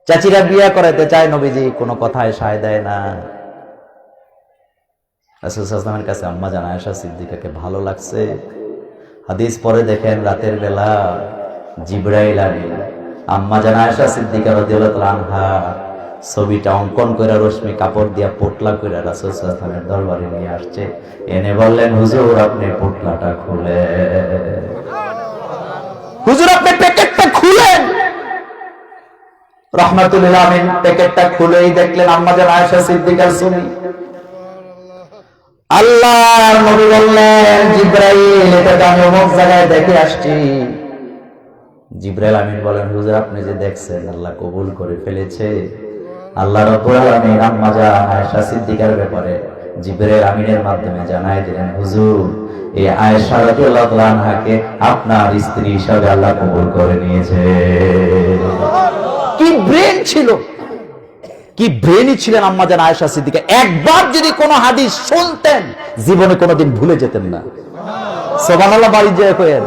চাচিরা বিয়ে করাতে চায়, নবীজি কোনো কথায় সায় দেয় না। রাসূল সাল্লাল্লাহু আলাইহি ওয়াসাল্লামের কাছে আম্মা জান আয়েশা সিদ্দিকাকে ভালো লাগছে। হাদিস পরে দেখেন রাতের বেলা জিবরাইল আমিন আম্মা জান আয়েশা সিদ্দিকা রাদিয়াল্লাহু তাআলা আনহা ছবিটা অঙ্কন করে রশ্মি কাপড় দিয়া পোটলা করে রাসূল সাল্লাল্লাহু আলাইহি ওয়াসাল্লামের দরবারে নিয়ে আসছে, এনে বললেন হুজুর আপনি পোটলাটা খুলেন, হুজুর আপনি প্যাকেটটা খুলেন। রাহমাতুল লিল আলামিন প্যাকেটটা খুলেই দেখলেন আম্মা জান আয়েশা সিদ্দিকার ছবি। আল্লাহর নবী বললেন জিবরাইল এটা আমি অমুক জায়গায় দেখে আসছি। জিবরাইল আমিন বলেন হুজুর আপনি যে দেখছেন আল্লাহ কবুল করে ফেলেছে। আল্লাহ রাব্বুল আলামিন আম্মা জান আয়েশা সিদ্দিকার ব্যাপারে জিবরাইল আমিনের মাধ্যমে জানায় দিলেন হুজুর এই আয়েশা রাদিয়াল্লাহু তাআলা আনহাকে আপনার স্ত্রী হিসেবে আল্লাহ কবুল করে নিয়েছে। কি ব্রেন ছিল, কি ব্রেনই ছিলেন আম্মা জান আয়েশা সিদ্দিকা। একবার যদি কোনো হাদিস শুনতেন জীবনে কোনোদিন ভুলে যেতেন না। সুবহানাল্লাহ বাড়ি যায় কইেন।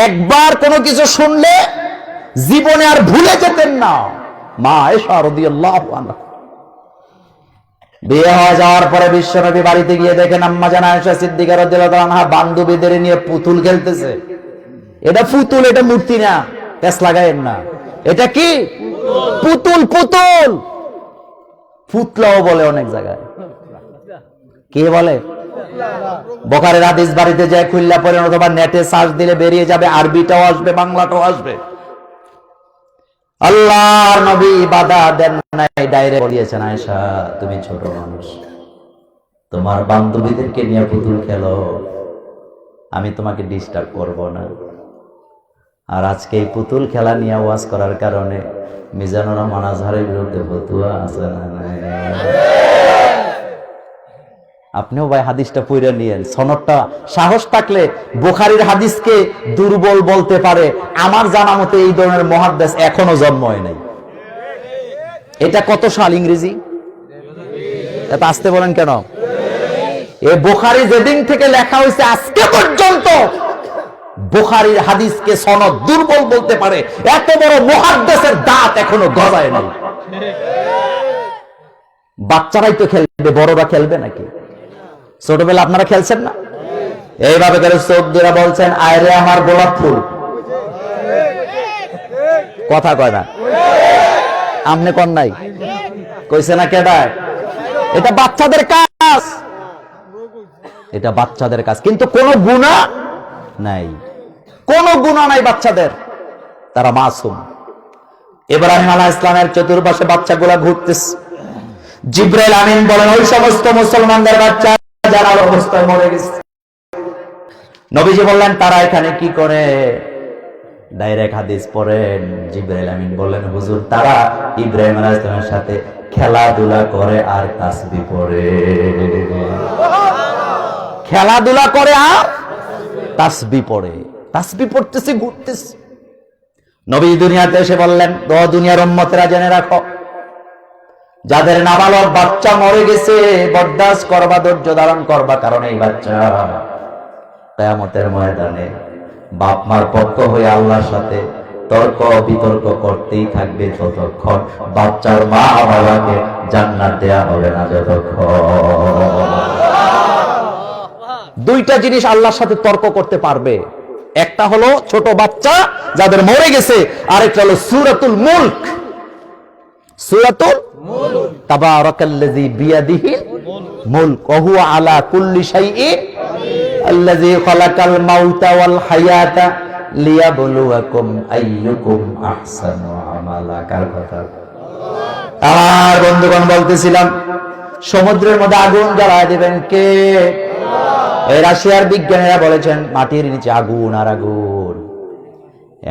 একবার কোনো কিছু শুনলে জীবনে আর ভুলে যেতেন না। মা আয়েশা রাদিয়াল্লাহু আনহা বিয়ে হয়ে যাওয়ার পরে বিশ্বনবী বাড়িতে গিয়ে দেখেন আম্মা জান আয়েশা সিদ্দিকা রাদিয়াল্লাহু আনহা বান্ধবীদের নিয়ে পুতুল খেলতেছে। এটা পুতুল, এটা মূর্তি না, প্যাচ লাগায়েন না। এটা কি পুতুল? পুতুল পুতলাও বলে অনেক জায়গায়। কে বলে? বুখারীর হাদিস বাড়িতে যায় খুললা পড়েন অথবা নেটে সার্চ দিলে বেরিয়ে যাবে, আরবিটাও আসবে বাংলাটাও আসবে। আল্লাহর নবী বাধা দেন নাই, ডাইরেক্ট বলিয়েছেন আয়েশা তুমি ছোট মানুষ, তোমার বান্ধবীদেরকে নিয়ে পুতুল খেলো, আমি তোমাকে ডিস্টার্ব করব না। আর আজকে এই পুতুল খেলা নিয়ে ওয়াজ করার কারণে মিজানুর রহমান আজহারের বিরুদ্ধে ফতোয়া আছে না? আপনিও ভাই হাদিসটা পড়ে নিয়েন, সনদটা সাহস থাকলে বুখারীর হাদিসকে দুর্বল বলতে পারে। আমার জানা মতে এই ধরনের মুহাদ্দিস এখনো জন্ম হয় নাই। এটা কত সাল ইংরেজি? এত আসতে বলেন কেন? এই বুখারী যেদিন থেকে লেখা হয়েছে আজকে পর্যন্ত বুখারীর হাদিসকে সনদ দুর্বল বলতে পারে এত বড় মুহাদ্দিসের দাঁত এখনো গজায় নাই। বাচ্চারাই তো খেলবে, বড়রা খেলবে নাকি? ছোটবেলা আপনারা খেলছেন না? এইভাবে করে চোখ ধরে বলছেন আয়রে আমার গোলাপ ফুল, কথা কয় না। আমনে কোন নাই কইছে না কেডায়? এটা বাচ্চাদের কাজ, এটা বাচ্চাদের কাজ, কিন্তু কোনো গুনাহ নাই, কোনো গুনাহ নাই বাচ্চাদের, তারা মাসুম। ইব্রাহিম আলাইহিস সালামের চতুর্পাশে বাচ্চাগুলা ঘুরতেছে। জিবরাইল আমিন বলেন ওই সমস্ত মুসলমানদের বাচ্চা যারা অবস্থায় মরে গেছে। নবীজি বললেন তারা এখানে কি করে? ডাইরেক্ট হাদিস পড়েন। জিবরাইল আমিন বললেন হুজুর তারা ইব্রাহিম আলাইহিস সালামের সাথে খেলাধুলা করে আর তাসবিহ পড়ে। খেলাধুলা করে আর তাসবিহ পড়ে, তাসবিহ পড়তেছে, ঘুরতেছে। নবী দুনিয়াতে এসে বললেন ও দুনিয়ার উম্মতেরা জেনে রাখো, যাদের নাবালক বাচ্চা মরে গেছে বরদাস্ত করবা, ধৈর্য ধারণ করবা, কারণ এই বাচ্চা কিয়ামতের ময়দানে বাপ মার পক্ষ হয়ে আল্লাহর সাথে তর্ক বিতর্ক করতেই থাকবে যতক্ষণ বাচ্চার মা বাবাকে জান্নাত দেয়া হবে না। যতক্ষণ দুইটা জিনিস আল্লাহর সাথে তর্ক করতে পারবে, একটা হলো ছোট বাচ্চা যাদের মরে গেছে, আরেকটা হলো সূরাতুল মুলক। সূরাতুল মুলক, তাবারাকাল্লাযী বিয়াদিহিল মুলক ওয়া হুয়া আলা কুল্লি শাইইন আল্লাযী খালাকাল মাউতা ওয়াল হায়াতা লিয়াবলুয়াকুম আইয়ুকুম আহসানু আমালা। কার কথা? আমার বন্ধুগণ বলতেছিলাম সমুদ্রের মধ্যে আগুন জ্বালায় দিবেন কে? এই রাশিয়ার বিজ্ঞানীরা বলেছেন মাটির নিচে আগুন আর আগুন,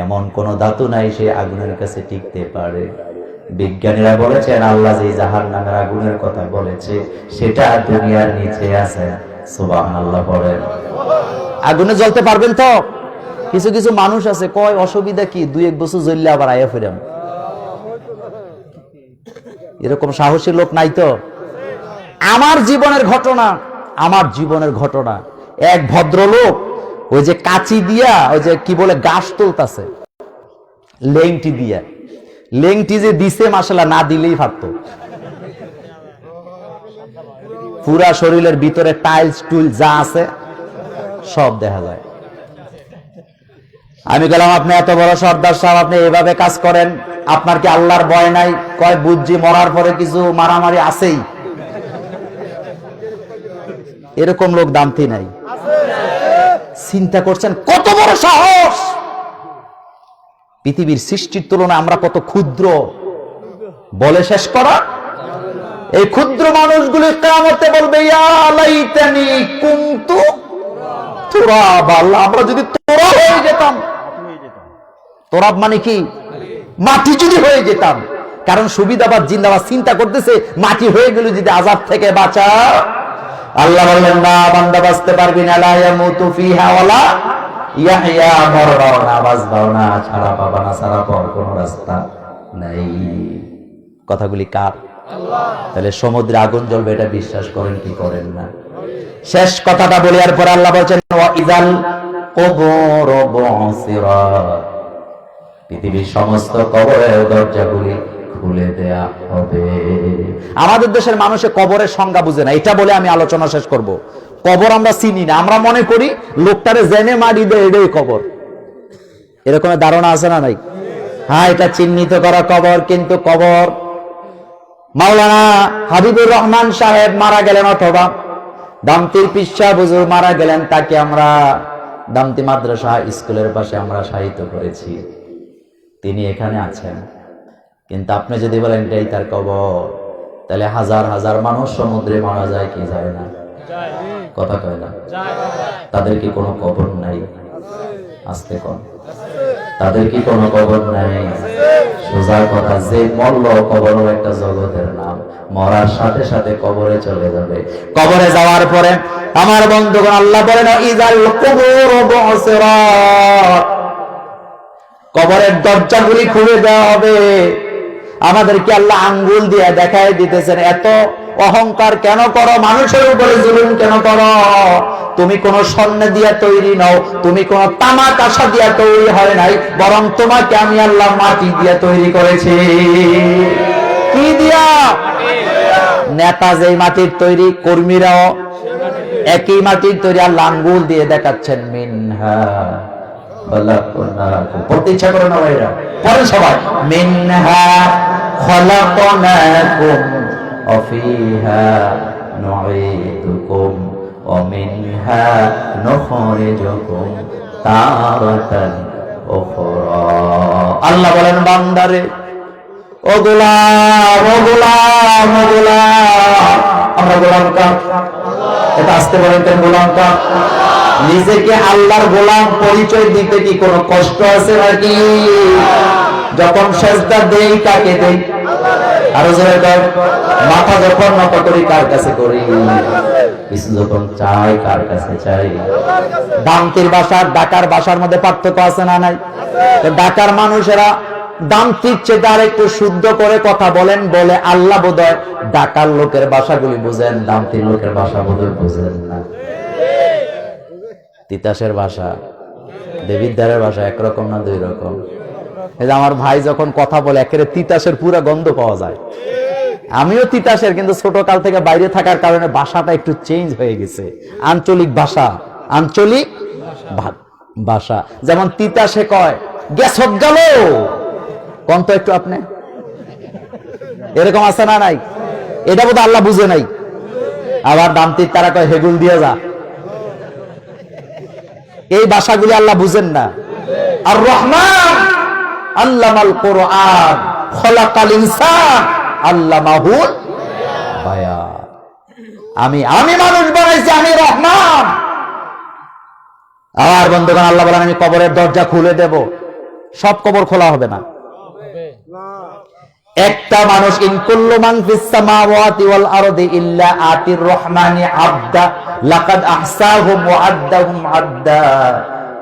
এমন কোন ধাতু নাই সে আগুনের কাছে টিকতে পারে। বিজ্ঞানীরা বলেছেন আল্লাহ যে জাহান্নামের আগুনের কথা বলেছে সেটা দুনিয়ার নিচে আছে। সুবহানাল্লাহ পড়েন। আগুনে জ্বলতে পারবেন তো? কিছু কিছু মানুষ আছে কয় অসুবিধা কি, 2-1 বছর জ্বললে আবার আয়া ফিরাম। এরকম সাহসী লোক নাই তো? আমার জীবনের ঘটনা, এক ভদ্রলোক ওই যে কাঁচি দিয়া ওই যে কি বলে গাছ তুলতাছে, লেংটি দিয়া, লেংটি যে দিছে মাশাআল্লাহ, না দিলেই পারত। পুরা শরীরের ভিতরে টাইলস টুল যা আছে সব দেখা যায়। আমি গেলাম, আপনি এত বড় সর্দার সাহেব, আপনি এভাবে কাজ করেন, আপনার কি আল্লাহর ভয় নাই? কয় বুঝছি, মরার পরে কিছু মারামারি আছেই। এরকম লোক দামতি নাই। চিন্তা করছেন কত বড় সাহস! পৃথিবীর সৃষ্টির তুলনায় আমরা কত ক্ষুদ্র, বলে শেষ করা। এই ক্ষুদ্র মানুষগুলি কিয়ামতে বলবে, ইয়া লাইতানি কুনতু তুরাব। আল্লাহ, আমরা যদি তোরাব হয়ে যেতাম। তোরাব মানে কি? মাটি যদি হয়ে যেতাম। কারণ সুবিধাবাদ জিন্দাবাদ চিন্তা করতেছে, মাটি হয়ে গেলে যদি আযাব থেকে বাঁচা। আল্লাহ বললেন, না বান্দা, বাঁচতে পারবি না। লা ইয়ামুতু ফিহা ওয়ালা ইয়াহইয়া, মরবাও না, বাঁচবাও না, ছাড়া পাবা না, ছাড়া পাওয়ার কোনো রাস্তা নাই। কথাগুলি কার? তাহলে সমুদ্রে আগুন জ্বলবে, এটা বিশ্বাস করেন কি করেন না? শেষ কথাটা বলি, আর পর আল্লাহ বলেছেন, ওয়া ইযাল কুবুর বুসিরাত, পৃথিবীর সমস্ত কবরের দরজাগুলি খুলে দেয়া হবে। আমাদের দেশের মানুষে কবরের সংজ্ঞা বুঝে না, এটা বলে আমি আলোচনা শেষ করব। কবর আমরা চিনি না, আমরা মনে করি লোকটারে জেনে মারি দেয়, এটাই কবর। এরকম ধারণা আছে না নাই? হ্যাঁ, এটা চিহ্নিত করা কবর, কিন্তু কবর মাওলানা হাবিবুর রহমান সাহেব মারা গেলেন, অথবা দামতির পিসা হুজুর মারা গেলেন, তাকে আমরা দামতি মাদ্রাসা স্কুলের পাশে আমরা শায়িত করেছি। তিনি এখানে আছেন, কিন্তু আপনি যদি বলেন এটাই তার কবর, তাহলে হাজার হাজার মানুষ সমুদ্রে মারা যায় কি যায় না? কথা কয় না? তাদের কি কোনো কবর নাই? আস্তে কন, তাদের কি কোনো কবর নাই? সোজা কথা, যে মরল, কবরও একটা জগতের নাম, মরার সাথে সাথে কবরে চলে যাবে। কবরে যাওয়ার পরে আমার বন্ধুগণ, আল্লাহ বলেন, ইযাল কুবুর বুসিরাত, কবরের দরজাগুলি খুলে দেওয়া হবে। আমাদেরকে আল্লাহ আঙ্গুল দিয়ে দেখায় দিতেছেন, এত অহংকার কেন করো? মানুষের উপরে জুলুম কেন করো? তুমি কোন স্বর্ণ দিয়া তৈরি নও, তুমি কোন তামা কাঁসা দিয়া তৈরি হয় নাই, বরং তোমাকে আমি আল্লাহ মাটি দিয়া তৈরি করেছি। কি দিয়া? নেতা যেই মাটির তৈরি, কর্মীরাও একই মাটির তৈরি। আল্লাহ আঙ্গুল দিয়ে দেখাচ্ছেন, মিনহা খলাকনাকুম। পড়তে ইচ্ছা করে না ভাইরা? পড়েন সবাই, মিনহা খলাকনাকুম ওয়া ফিহা নুঈদুকুম ওয়া মিনহা নুখরিজুকুম তারাতান উখরা। আল্লাহ বলেন, বান্দারে, ও গোলাম, ও গোলাম, ও গোলাম, আমরা গোলাম কার? এটা আসতে বলেন, কেন গোলাম কার? নিজেকে আল্লাহর গোলাম পরিচয় দিতে কি কোনো কষ্ট আছে নাকি? যখন সেজদা দেই, কাকে দেই? আরো জোরে কর। মাথা যখন নত করি, কার কাছে করি? কিছু যখন চাই, কার কাছে চাই? দামতির ভাষা ঢাকার ভাষার মধ্যে পার্থক্য আছে না নাই? ঢাকার মানুষেরা দামতির চেয়ে আর একটু শুদ্ধ করে কথা বলেন, বলে আল্লাহ বোধহয় ঢাকার লোকের ভাষাগুলি বুঝেন, দামতির লোকের ভাষা বোধহয় বুঝেন না। তিতাসের ভাষা, দেবিদ্বারের ভাষা একরকম না দুই রকম? এই যে আমার ভাই যখন কথা বলে, একেবারে তিতাসের পুরো গন্ধ পাওয়া যায়। আমিও তিতাসের, কিন্তু ছোট কাল থেকে বাইরে থাকার কারণে ভাষাটা একটু চেঞ্জ হয়ে গেছে। আঞ্চলিক ভাষা, আঞ্চলিক ভাষা। যেমন তিতাসে কয় গ্যাস হক গেল, কোন তো একটু আপনি, এরকম আছে না নাই? এটা বোধ আল্লাহ বুঝে নাই। আবার দামতির তারা কয় হেগুল দিয়ে যা। এই ভাষাগুলি আল্লাহ বুঝেন না। আর রহমান আল্লামাল কোরআন খলাকাল ইনসান আল্লামাহুল বায়ান। আমি মানুষ বানাইছি, আমি রহমান। আর বন্ধুগণ, আল্লাহ বলেন, আমি কবরের দরজা খুলে দেব। সব কবর খোলা হবে না। একটা মানুষ, ইন কুল্লু মান ফিস সামাওয়াতি ওয়াল আরদি ইল্লা আতির রহমানি আবদা লাকাদ আহসাহুম ওয়া আদ্দাহুম আদ্দা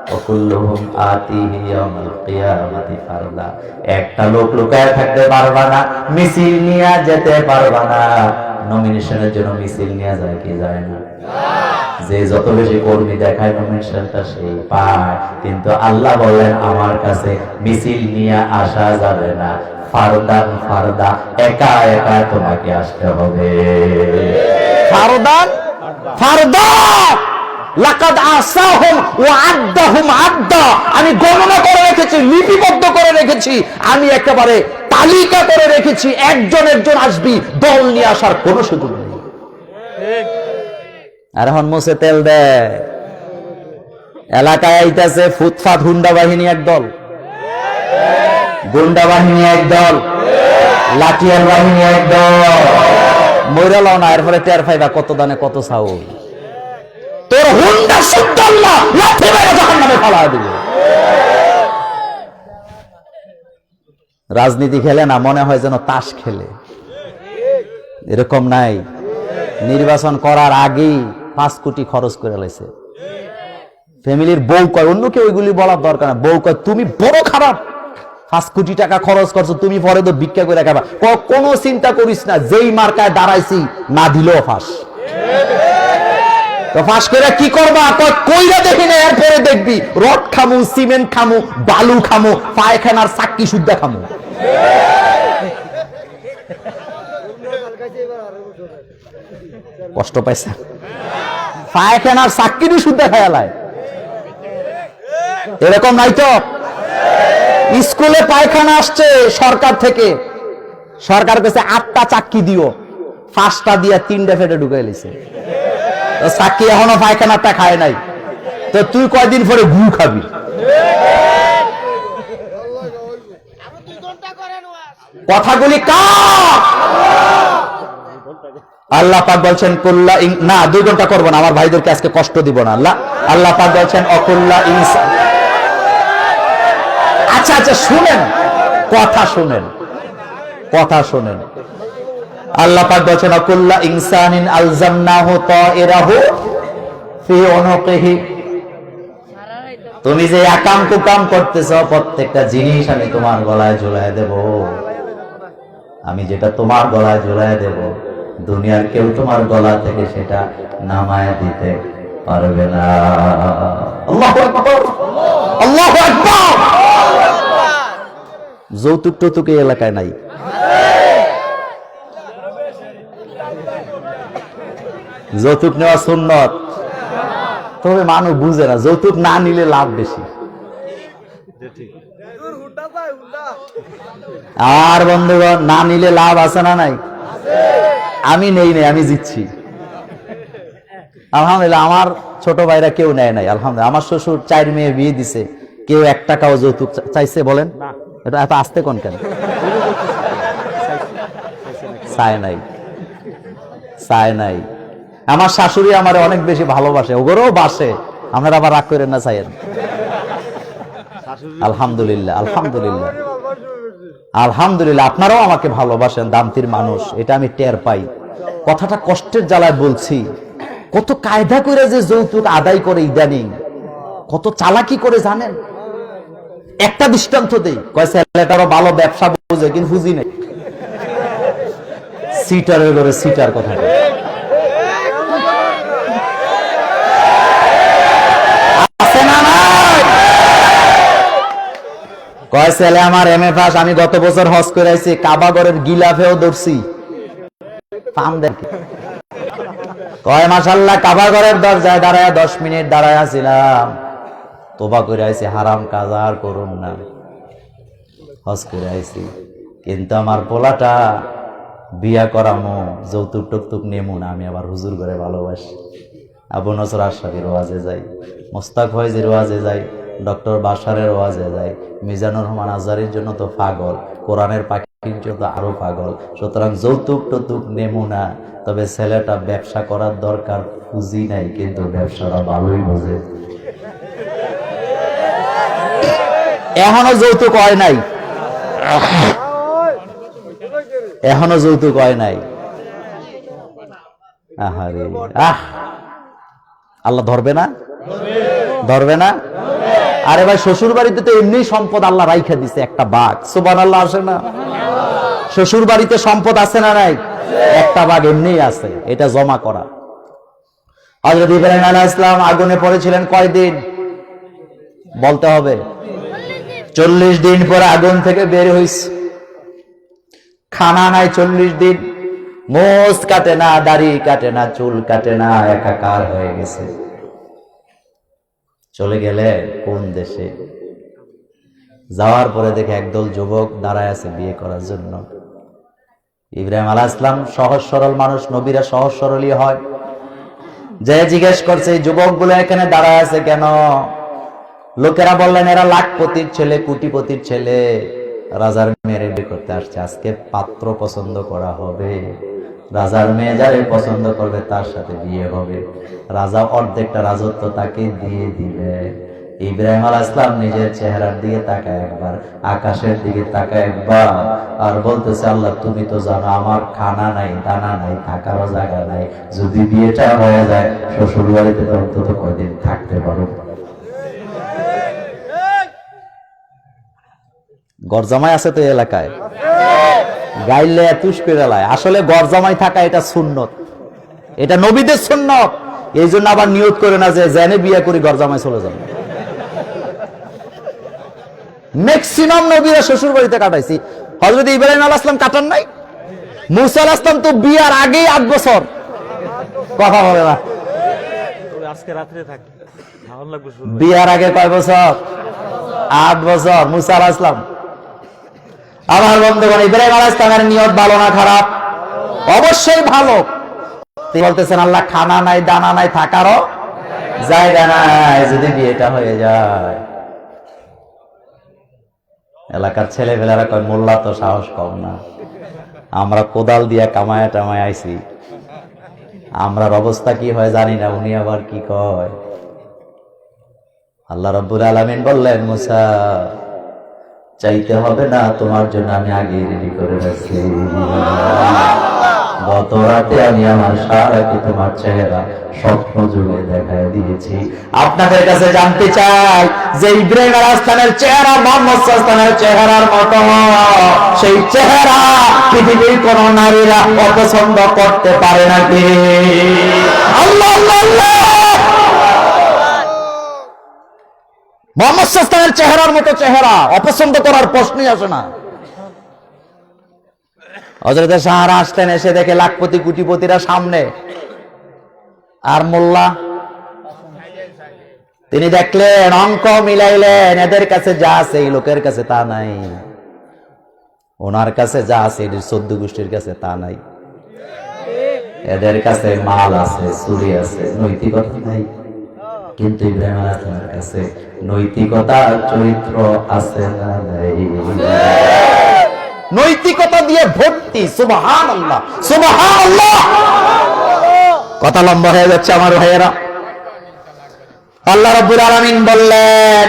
ওয়া কুল্লুহুম আতিহি ইয়াউমাল কিয়ামাতি ফারদা। একটা লোক লুকায় থাকতে পারবা না, মিছিল নিয়ে যেতে পারবা না। নমিনেশনের জন্য মিছিল নিয়ে যায় কি যায় না? যে যত বেশি কর্মী দেখায় নমিনেশনটা সেই পায়। কিন্তু আল্লাহ বলেন, আমার কাছে মিছিল নিয়ে আসা যাবে না, ফারদান ফারদা, একা একা তোমাকে আসতে হবে। ফারদান ফারদা, লাকাদ আসাহুম ওয়া আদ্দাহুম আদ্দা, আমি গণনা করে রেখেছি, লিপিবদ্ধ করে রেখেছি, আমি একেবারে তালিকা করে রেখেছি, একজন একজন আসবি, দল নিয়ে আসার কোনো সুযোগ নেই। আর এখন মুছে তেল দেয়, এলাকায় আইতাছে ফুটফাট হুন্ডা বাহিনী একদল, গুন্ডা বাহিনী একদল, লাঠিয়াল বাহিনী একদল, মইরা লও না, এরপরে টের পাইবা কত দানে কত চাউল। তোর হুন্ডা শুদ্ধ আল্লাহ লাঠি মেরে জাহান্নামে ফেলা দিবে। রাজনীতি খেলে না, মনে হয় যেন তাস খেলে, এরকম নাই। নির্বাচন করার আগেই 5 কোটি খরচ করে লাইছে। ফ্যামিলির বউ কয়, অন্য কেউ ওইগুলি বলার দরকার না, বউ কয় তুমি বড় খারাপ, 5 কোটি টাকা খরচ করছো, তুমি পরে তো ভিক্ষা করে খাবা। কোনো চিন্তা করিস না, যেই মার্কায় দাঁড়াইছি না দিলেও ফাঁস। তো ফাঁস করে কি করবা? কইরা দেখি না, এরপরে দেখবি রড খামু, সিমেন্ট খামু, বালু খামু, পায়খানার চাক্কি শুদ্ধা খামু। কষ্ট পাইছে, পায়খানার চাক্কিটি শুদ্ধা খায়ালায়, এরকম নাই তো? স্কুলে পায়খানা আসছে সরকার থেকে, সরকার কাছে 8টা চাক্কি দিও, 5টা দিয়া 3টা ফেটে ঢুকাই লিছে। চাক্কি এখনো পায়খানাটা খায় নাই, তো তুই কয়দিন পরে গু খাবি? কথাগুলি কার? আল্লাহ পাক বলছেন কুল্লা না, 2 ঘন্টা করবো না, আমার ভাইদেরকে আজকে কষ্ট দিব না। আল্লাহ পাক বলছেন অকুল্লা ইনসা। আচ্ছা আচ্ছা শুনেন, কথা শুনেন, কথা শুনেন। আল্লাহ পাক বলছেন অকুল্লা ইনসানিন আলজামনাহু তাইরাহু ফি উনুকিহি। তুমি যে আকাম কুকাম করতেছ, প্রত্যেকটা জিনিস আমি তোমার গলায় ঝুলায় দেব। আমি যেটা তোমার গলায় ঝুলায় দেব, দুনিয়ার কেউ তোমার গলা থেকে সেটা নামায় দিতে পারবে না। আল্লাহু আকবার, আল্লাহু আকবার। যৌতুক টৌতুক এই এলাকায় নাই। যৌতুক নেওয়া সুন্নত, তবে মানুষ বুঝে না, যৌতুক না নিলে লাভ বেশি। আর বন্ধুগণ, না নিলে লাভ আছে না নাই? আমি নেই নাই, আমি জিতছি আলহামদুলিল্লাহ। আমার ছোট ভাইরা কেউ নেয় নাই আলহামদুলিল্লাহ। আমার শ্বশুর 4 মেয়ে বিয়ে দিছে, কেউ 1 টাকাও যৌতুক চাইছে? বলেন, এটা এত আসতে কোন কেন? চায় নাই, চায় নাই। আমার শাশুড়ি আমারে অনেক বেশি ভালোবাসে, ওগরও বাসে, আপনারা আবার রাগ করেন না, চাইয়েন। আলহামদুলিল্লাহ, আলহামদুলিল্লাহ, আলহামদুলিল্লাহ। আপনারাও আমাকে ভালোবাসেন, দামতির মানুষ, এটা আমি টের পাই। কথাটা কষ্টের জ্বালায় বলছি। কত কায়দা করে যে যৌতুক আদায় করে ইদানিং, কত চালাকি করে জানেন। একটা দৃষ্টান্ত দেই, কয় ছেলেটারও ভালো ব্যবসা বুঝে, কিন্তু বুঝি নেই। সিটারের ঘরে সিটার কথা আছে না? কয় ছেলে আমার MA পাস, আমি গত বছর হজ করে আইছি, কাবা ঘরের গিলাফেও ধরছি। কয় মাশাআল্লাহ, কাবা ঘরের দরজায় দাঁড়ায় 10 মিনিট দাঁড়ায় ছিলাম, তোবা করে আইছি, হারাম কাজ আর করুন না, হজ করে আইছি। কিন্তু আমার পোলাটা বিয়া করামো, যৌতুক টুকটুক নেমু না, আমি আবার হুজুর করে ভালোবাসি। আবু নসর আশরাফির ওয়াজে যাই, মোস্তাক ফয়েজের ওয়াজে যাই, ডক্টর বাশারের ওয়াজে যাই, মিজানুর রহমান আজহারির জন্য তো পাগল, কোরআনের পাখির জন্য আরো পাগল। সুতরাং যৌতুক টুকটুক নেমু না। তবে ছেলেটা ব্যবসা করার দরকার, পুঁজি নাই, কিন্তু ব্যবসাটা ভালোই বোঝে। এখনো যৌতুক হয় নাই, এখনো যৌতুক হয় নাই। আহারে, আল্লাহ ধরবে না? ধরবে না? আরে ভাই, শ্বশুর বাড়িতে তো এমনি সম্পদ আল্লাহ রাইখা দিছে, একটা বাঘ। সুবহানাল্লাহ আসে না? শ্বশুর বাড়িতে সম্পদ আছে না নাই? একটা বাঘ এমনি আছে, এটা জমা করা। হযরত ইব্রাহিম আলাইহিস সালাম আগুনে পড়েছিলেন কয়দিন? বলতে হবে। 40 দিন পরে আগুন থেকে বের হইছে, খানা নাই 40 দিন। মোজ কাটে না, দাড়ি কাটে না, চুল কাটে না, একাকার হয়ে গেছে। চলে গেলে কোন দেশে, যাওয়ার পরে দেখে একদল যুবক দাঁড়ায় আছে বিয়ে করার জন্য। ইব্রাহিম আলাইহিস সালাম সহজ সরল মানুষ, নবীরা সহজ সরলই হয়। যে জিজ্ঞেস করছে এই যুবকগুলো এখানে দাঁড়ায় আছে কেন? লোকেরা বললেন এরা লাখপতির ছেলে, কোটিপতির ছেলে, রাজার মেয়ে রেডি করতে আসছে, আজকে পাত্র পছন্দ করা হবে, রাজার মেয়ে যারে পছন্দ করবে তার সাথে বিয়ে হবে, রাজা অর্ধেকটা রাজত্ব তাকে দিয়ে দিবে। ইব্রাহিম আলাইহিস সালাম নিজের চেহারার দিকে তাকায় একবার, আকাশের দিকে তাকায় একবার, আর বলতেছে আল্লাহ তুমি তো জানো আমার খানা নাই, দানা নাই, থাকারও জায়গা নাই, যদি বিয়েটা হয়ে যায় শ্বশুর বাড়িতে তো অন্তত কয়দিন থাকতে পারো। গরজামাই আছে তো এলাকায়, গাইলে তুষ করে লাই। আসলে গরজামাই থাকা এটা সুন্নত, এটা নবীদের সুন্নত। এই জন্য আবার নিয়ত করে না যে জেনে বিয়ে করি গরজামাই চলে যাবে। ম্যাক্সিমাম নবীরা শ্বশুর বাড়িতে কাটাইছি। হযরত ইব্রাহিম আলাইহিস সালাম কাটান নাই? মুসা আলাইহিস সালাম তো বিয়ার আগেই 8 বছর কথা বলে না। আজকে রাতে থাকে, ভালো লাগবে শুনতে। বিয়ার আগে কয় বছর? 8 বছর মুসা আলাইহিস সালাম। আমার বন্ধুগণ, ইব্রাহিম আলাইহিস সালামের নিয়ত ভালো না খারাপ? অবশ্যই ভালো। তিনি বলতেছেন আল্লাহ খানা নাই, দানা নাই, থাকারও জায়গা নাই, যদি বিয়েটা হয়ে যায়। এলাকার ছেলেপেলেরা কয় মোল্লা তো সাহস কম না, আমরা কোদাল দিয়া কামায়া টামায় আইছি, আমরার অবস্থা কি হয় জানি না, উনি আবার কি কয়। আল্লাহ রাব্বুল আলামিন বললেন মুসা চাইতে হবে না, তোমার জন্য আমি আগে রেডি করে রাখছি। গত রাতে আমি আমার সারাকে তোমার চেহারা স্বপ্ন যুগে দেখায় দিয়েছি। আপনাদের কাছে জানতে চাই যে ইব্রাহিম আলাইহিস সালামের চেহারা মুহাম্মদ সাল্লাল্লাহু আলাইহি ওয়াসাল্লামের চেহারার মতো, সেই চেহারা পৃথিবীর কোন নারীরা অপছন্দ করতে পারে নাকি? আল্লাহ আল্লাহ আল্লাহ। মুহাম্মদ সাল্লাল্লাহু আলাইহি ওয়াসাল্লামের চেহারার মতো চেহারা অপছন্দ করার প্রশ্নই আসে না। হযরত সাহারা আসতেন, এসে দেখে লাখপতি কোটিপতিরা সামনে, আর মোল্লা তিনি দেখলেন, অঙ্ক মিলাইলেন, এদের কাছে যা আছে এই লোকের কাছে তা নাই, ওনার কাছে যা আছে এদের 14 গোষ্ঠীর কাছে তা নাই। এদের কাছে মাল আছে, চুরি আছে, নৈতিকতা নাই। কিন্তু ইব্রাহিম আলাইহিস সালামের কাছে নৈতিকতা, চরিত্র আছে না নাই? নৈতিকতা দিয়ে ভর্তি। সুবহানাল্লাহ সুবহানাল্লাহ। কথা লম্বা হয়ে যাচ্ছে আমার ভাইয়েরা। আল্লাহ রাব্বুল আলামিন বললেন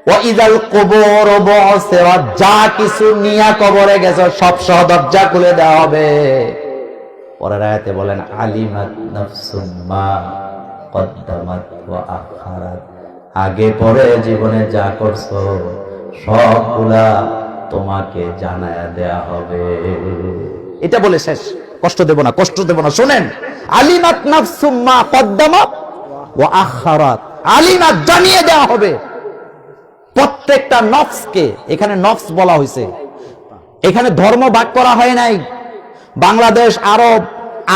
ওয়া ইযাল কুবুর বু'সিরাত, যা কিছু নিয়া কবরে গেছে সব সহ দরজা খুলে দেওয়া হবে। পরের আয়াতে বলেন আলিমাত নাফসুম মা কদ্দামাত ওয়া আখারাত, আগে পরে জীবনে যা করছো সবগুলা তোমাকে জানায়া দেয়া হবে। এটা বলে শেষ। কষ্ট দেব না, কষ্ট দেব না, শুনেন। আলিমাত নাফসুম মা কদ্দামাত ওয়া আখারাত, আলিমাত জানিয়ে দেয়া হবে প্রত্যেকটা নফসকে। এখানে নফস বলা হয়েছে, এখানে ধর্ম ভাগ করা হয় নাই। বাংলাদেশ, আরব,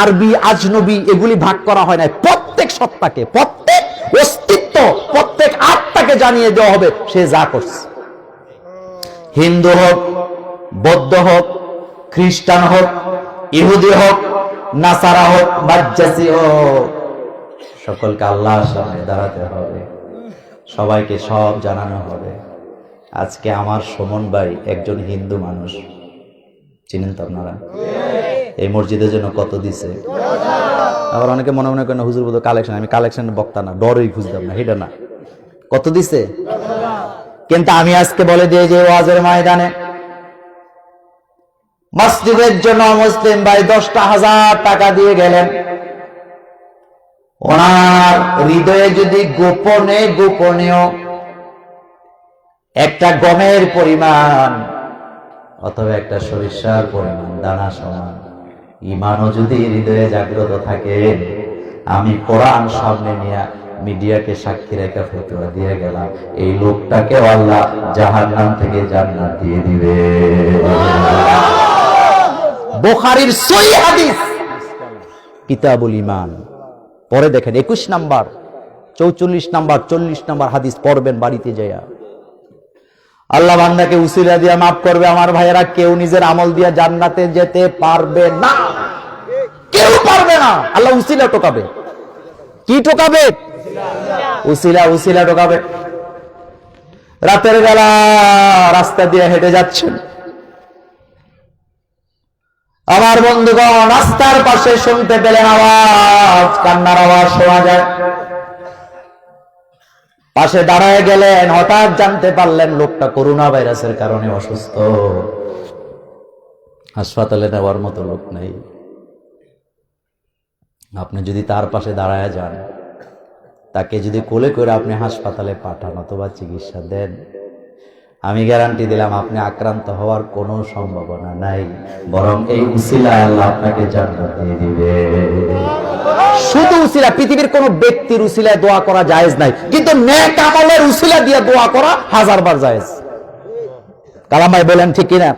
আরবি, আজনবী এগুলি ভাগ করা হয় নাই। প্রত্যেক সত্তাকে, প্রত্যেক অস্তিত্ব, প্রত্যেক আত্মাকে জানিয়ে দেওয়া হবে সে যা করছে। হিন্দু হোক, বৌদ্ধ হোক, খ্রিস্টান হোক, ইহুদি হোক, নাসারা হোক, মাজ্জাসি হোক, সকলকে আল্লাহর সামনে দাঁড়াতে হবে, সবাইকে সব জানানো হবে। আজকে আমার সুমন ভাই একজন হিন্দু মানুষ, চিনেন তো আপনারা? এই মসজিদের জন্য কত দিছে? আবার অনেকে মনে মনে করেন হুজুর বলতো কালেকশন, আমি কালেকশনের বক্তা না, ডরই খুঁজতাম না, এটা না। কত দিছে? কিন্তু আমি আজকে বলে দিয়ে যে ওয়াজের ময়দানে মসজিদের জন্য মুসলিম ভাই 10,000 টাকা দিয়ে গেলেন। ওনার হৃদয়ে যদি গোপনে গোপনেও একটা গমের পরিমাণ অথবা একটা সরিষার পরিমাণ দানা সমান ঈমানও যদি হৃদয়ে জাগ্রত থাকে, আমি কোরআন সামনে নিয়ে মিডিয়াকে সাক্ষী রেখে ফতোয়া দিয়ে গেলাম, এই লোকটাকে আল্লাহ জাহান্নাম থেকে জান্নাত দিয়ে দিবে। বুখারীর সহিহ হাদিস, কিতাবুল ঈমান। পরে দেখেন 21 নাম্বার, 44 নাম্বার, 40 নাম্বার হাদিস পড়বেন বাড়িতে যাইয়া। আল্লাহ বান্দাকে উসিলা দিয়া মাফ করবে। আমার ভাইয়েরা, কেউ নিজের আমল দিয়া জান্নাতে যেতে পারবে না, কেউ পারবে না। আল্লাহ উসিলা টোকাবে। কি টোকাবে? উসিলা, উসিলা টোকাবে। রাতের বেলা রাস্তা দিয়ে হেঁটে যাচ্ছেন, আমার বন্ধুগণ রাস্তার পাশে শুনতে পেলেন আওয়াজ, কান্নার আওয়াজ শোনা যায়। পাশে দাঁড়ায় গেলেন, হঠাৎ জানতে পারলেন লোকটা করোনা ভাইরাসের কারণে অসুস্থ, হাসপাতালে নেওয়ার মতো লোক নেই। আপনি যদি তার পাশে দাঁড়ায় যান, তাকে যদি কোলে করে আপনি হাসপাতালে পাঠান অথবা চিকিৎসা দেন, আমি গ্যারান্টি দিলাম আপনি আক্রান্ত হওয়ার কোনো সম্ভাবনা নাই, বরং এই উসিলায় আল্লাহ আপনাকে জান্নাত দিয়ে দিবে। শুধু উসিলা, পৃথিবীর কোন ব্যক্তির উসিলায় দোয়া করা জায়েজ নাই, কিন্তু নেক আমলের উসিলা দিয়ে দোয়া করা হাজারবার জায়েজ। কালাম ভাই বলেন ঠিক কিনা?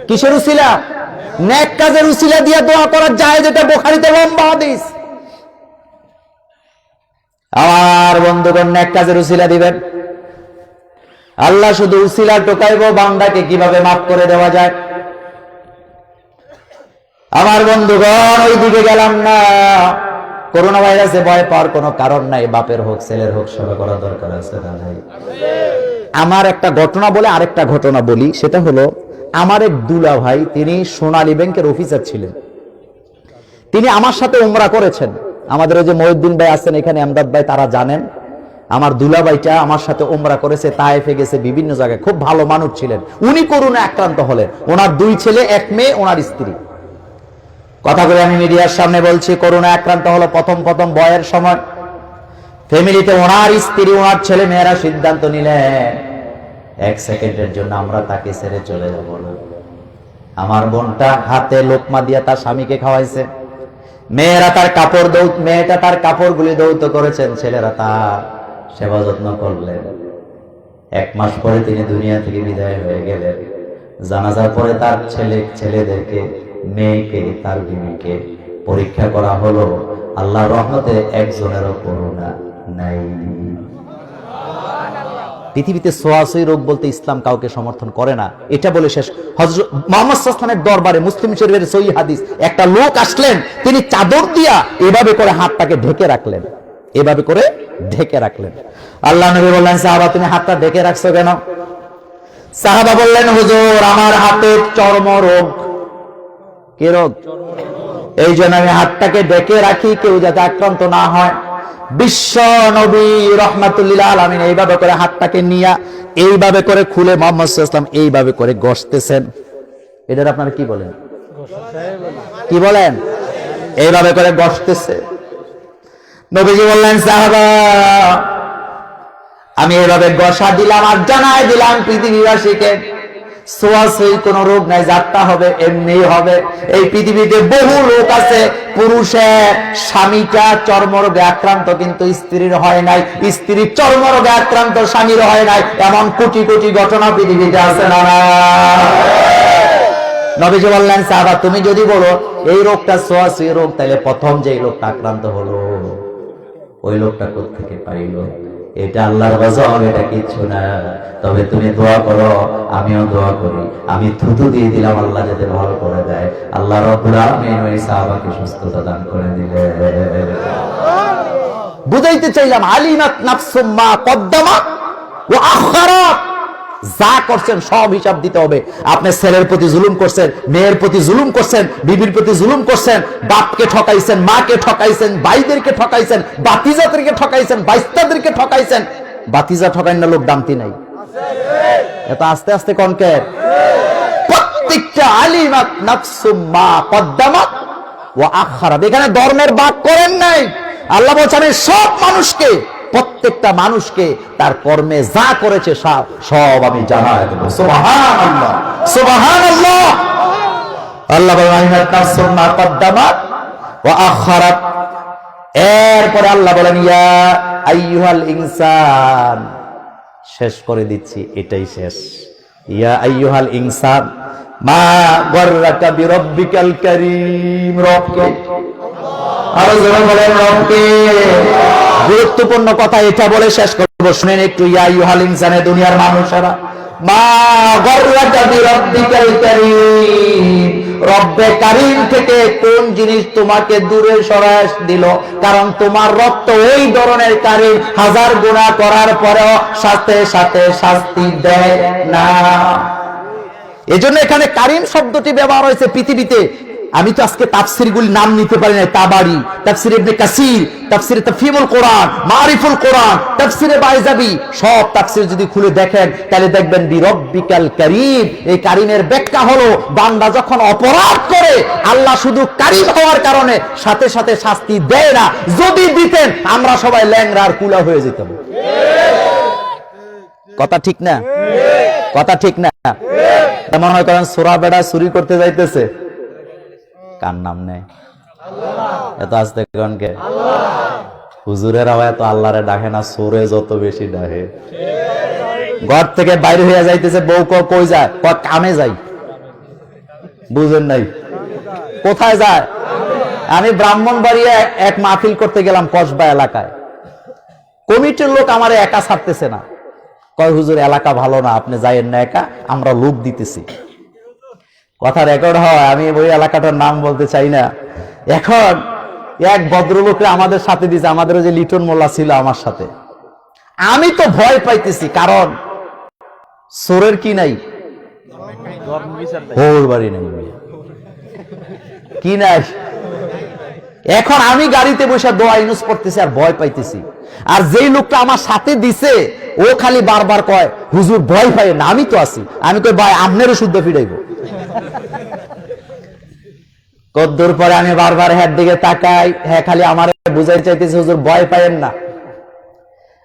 কিসের উসিলা? নেক কাজের উসিলা দিয়ে দোয়া করা জায়েজ। এটা বুখারীতে লম্বা হাদিস। আমার বন্ধুগণ, নেক কাজের উসিলা দিবেন। আল্লাহ শুধু উসিলা টোকাইব বান্দাকে কিভাবে মাফ করে দেওয়া যায়। আমার বন্ধুগণ, ওই দিকে গেলাম না। করোনা ভাইরাসে ভয় পাওয়ার কোনো কারণ নাই। বাপের হোক ছেলের হোক সেবা করা দরকার আছে না নাই? আমার একটা ঘটনা বলে আরেকটা ঘটনা বলি। সেটা হলো, আমার এক দুলা ভাই, তিনি সোনালী ব্যাংকের অফিসার ছিলেন। তিনি আমার সাথে উমরা করেছেন। আমাদের ওই যে মহিউদ্দিন ভাই আছেন এখানে, আমদাদ ভাই, তারা জানেন আমার দুলা ভাইটা আমার সাথে উমরা করেছে, তায়েফে গেছে, বিভিন্ন জায়গায়। খুব ভালো মানুষ ছিলেন। উনি করোনা আক্রান্ত হলেন। ওনার 2 ছেলে, 1 মেয়ে, ওনার স্ত্রী। কথা বলে আমি মিডিয়ার সামনে বলছি, করোনা আক্রান্ত হলো প্রথম বয়ের সময়। ফ্যামিলিতে ওনার স্ত্রী, ওনার ছেলে মেয়েরা সিদ্ধান্ত নিলেন 1 সেকেন্ডের জন্য আমরা তাকে ছেড়ে চলে যাব না। আমার বোনটা হাতে লোকমা দিয়া তার স্বামীকে খাওয়াইছে। মেয়েটা তার কাপড়গুলি দৌত করেছেন, ছেলেরা তার সেবা যত্ন করলেন। 1 মাস পরে তিনি দুনিয়া থেকে বিদায় হয়ে গেলেন। জানাজার পরে তার ছেলেদেরকে, মেয়েকে, তার বিবিকে পরীক্ষা করা হলো। আল্লাহর রহমতে একজনেরও করোনা নাই। পৃথিবীতে ছোঁয়াছুঁই রোগ বলতে ইসলাম কাউকে সমর্থন করে না। এটা বলে শেষ। হযরত মুহাম্মদ সাল্লাল্লাহু আলাইহি ওয়াসাল্লামের দরবারে, মুসলিম শরীফের সহিহ হাদিস, একটা লোক আসলেন, তিনি চাদর দিয়া এভাবে করে হাতটাকে ঢেকে রাখলেন, এভাবে করে ঢেকে রাখলেন। আল্লাহ নবী বললেন, সাহাবা তুমি হাতটা ঢেকে রাখছো কেন? সাহাবা বললেন, হুজুর আমার হাতে চর্মরোগ। কি রোগ? এই জন্য আমি হাতটাকে ঢেকে রাখি, কেউ যাতে আক্রান্ত না হয়। বিশ্ব নবী রাহমাতুল্লিল আলামিন এইভাবে করে হাতটাকে নিয়ে এইভাবে করে খুলে মুহাম্মদ সাল্লাল্লাহু আলাইহি ওয়াসাল্লাম এইভাবে করে ঘষতেছেন। এটার আপনারা কি বলেন? কি বলেন? এইভাবে করে ঘষতেছে। নবীজি বললেন, সাহাবা আমি এইভাবে ঘষা দিলাম আর জানাই দিলাম পৃথিবীবাসীকে, ছোঁয়াছুঁই কোন রোগ নাই, যাত্রা হবে এমনি হবে। এই পৃথিবীতে বহু লোক আছে, পুরুষের স্বামীটা চর্মরোগে আক্রান্ত কিন্তু স্ত্রীর হয় নাই, স্ত্রীর চর্মরোগে আক্রান্ত স্বামীর হয় নাই। এমন কোটি কোটি ঘটনা পৃথিবীতে আছে না? নবীজি বললেন, সাহাবা তুমি যদি বলো এই রোগটা ছোঁয়াছুঁই রোগ, তাহলে প্রথম যে লোকটা আক্রান্ত হলো ওই লোকটা কোত্থেকে পাইল? এটা আল্লাহর গজব, এটা কিচ্ছু না। তবে তুমি দোয়া করো, আমিও দোয়া করি। আমি থুতু দিয়ে দিলাম, আল্লাহ যাতে ভালো করে দেয়। আল্লাহ রাব্বুল আলামিন ওই সাহাবাকে সুস্থতা দান করে দিলেন। বুঝাইতে চাইলাম, আলিমাত নাফসুম মা কদ্দামাত ওয়া আখারাত। যা করছেন সব হিসাব দিতে হবে। আপনি ছেলের প্রতি জুলুম করছেন, মেয়ের প্রতি জুলুম করছেন, বিবির প্রতি জুলুম করছেন, বাপকে ঠকাইছেন, মাকে ঠকাইছেন, ভাইদেরকে ঠকাইছেন, বাতিজাদেরকে ঠকাইছেন, বাইস্তাদেরকে ঠকাইছেন। বাতিজা ঠকাইন না লোক দামতি নাই। এত আস্তে আস্তে কনকের প্রত্যেকটা আলিমাত নাফসুম মা কদ্দামাত ওয়া আখারাত। এখানে ধর্মের ভাগ করেন নাই। আল্লাহ বলছেন সব মানুষকে, প্রত্যেকটা মানুষকে তার কর্মে যা করেছে সব আমি জানাই দেব। সুবহানাল্লাহ, সুবহানাল্লাহ। আল্লাহ বলেন নাফসুম মা কদ্দামাত ওয়া আখারাত। এরপরে আল্লাহ বলেন, ইয়া আইয়ুহাল ইনসান, শেষ করে দিচ্ছি, এটাই শেষ। ইয়া আইয়ুহাল ইনসান মা গররাকা বিরাব্বিকাল কারীম। রবকে, আরো জোরে বলেন রবকে। গুরুত্বপূর্ণ কথা এটা বলে শেষ করব, শুনেন একটু। ইয়া আইয়ুহাল ইনসানে, দুনিয়ার মানুষেরা, মা গররাকা বিরাব্বিকাল কারীম, রব্বে কারীম থেকে কোন জিনিস তোমাকে দূরে সরায় দিল? কারণ তোমার রব তো ওই ধরনের কারীম, হাজার গুনাহ করার পরেও সাথে সাথে শাস্তি দেয় না। এজন্য এখানে কারীম শব্দটি ব্যবহার হয়েছে পৃথিবীতে। আমি তো আজকে তাফসিরগুলি নাম নিতে পারি না, তাবারি, তাফসির ইবনে কাসির, তাফসির তাফহিমুল কোরআন, মারিফুল কোরআন, তাফসিরে বাইজাবি, সব তাফসির যদি খুলে দেখেন তাহলে দেখবেন বিরব্বিকাল কারীম। এই কারীমের ব্যাখ্যা হলো বান্দা যখন অপরাধ করে আল্লাহ শুধু কারীম হওয়ার কারণে সাথে সাথে শাস্তি দেয় না। যদি দিতেন আমরা সবাই ল্যাংড়া আর কুলা হয়ে যেতাম। কথা ঠিক না? কথা ঠিক না? মনে হয় করেন সোরা বেড়া চুরি করতে যাইতেছে, কার নাম নেই? এত আসতে কে? হুজুরের আওয়াজ তো আল্লাহরে ডাকে না, সোরে যত বেশি ডাকে। ঘর থেকে বাইরে হয়ে যাইতেছে, বউ কই যায়? কামে যাই। বুঝেন নাই? কোথায় যায়? আমি ব্রাহ্মণবাড়িয়া এক মাহফিল করতে গেলাম কসবা এলাকায়। কমিটির লোক আমার একা ছাড়তেছে না, কয় হুজুর এলাকা ভালো না, আপনি যাইয়েন না একা, আমরা লোক দিতেছি। কথা রেকর্ড হয়, আমি ওই এলাকাটার নাম বলতে চাই না। এখন এক ভদ্রলোককে আমাদের সাথে দিয়েছে, আমাদের যে লিটন মোল্লা ছিল আমার সাথে। আমি তো ভয় পাইতেছি, কারণ চোরের কি নাই, ওর বাড়ি নেই, কি নাই। এখন আমি গাড়িতে বসে দোয়া ইউনুস পড়তেছি আর ভয় পাইতেছি। আর যেই লোকটা আমার সাথে দিছে ও খালি বারবার কয় হুজুর ভয় পাই না, আমি তো আছি। আমি কই ভাই আপনারও শুদ্ধ ফিরাইব। কদ্দুর পরে আমি বারবার হ্যাঁ দিকে তাকাই, হ্যাঁ খালি আমার বুঝাই চাইতেছি হুজুর ভয় পাইয়েন না।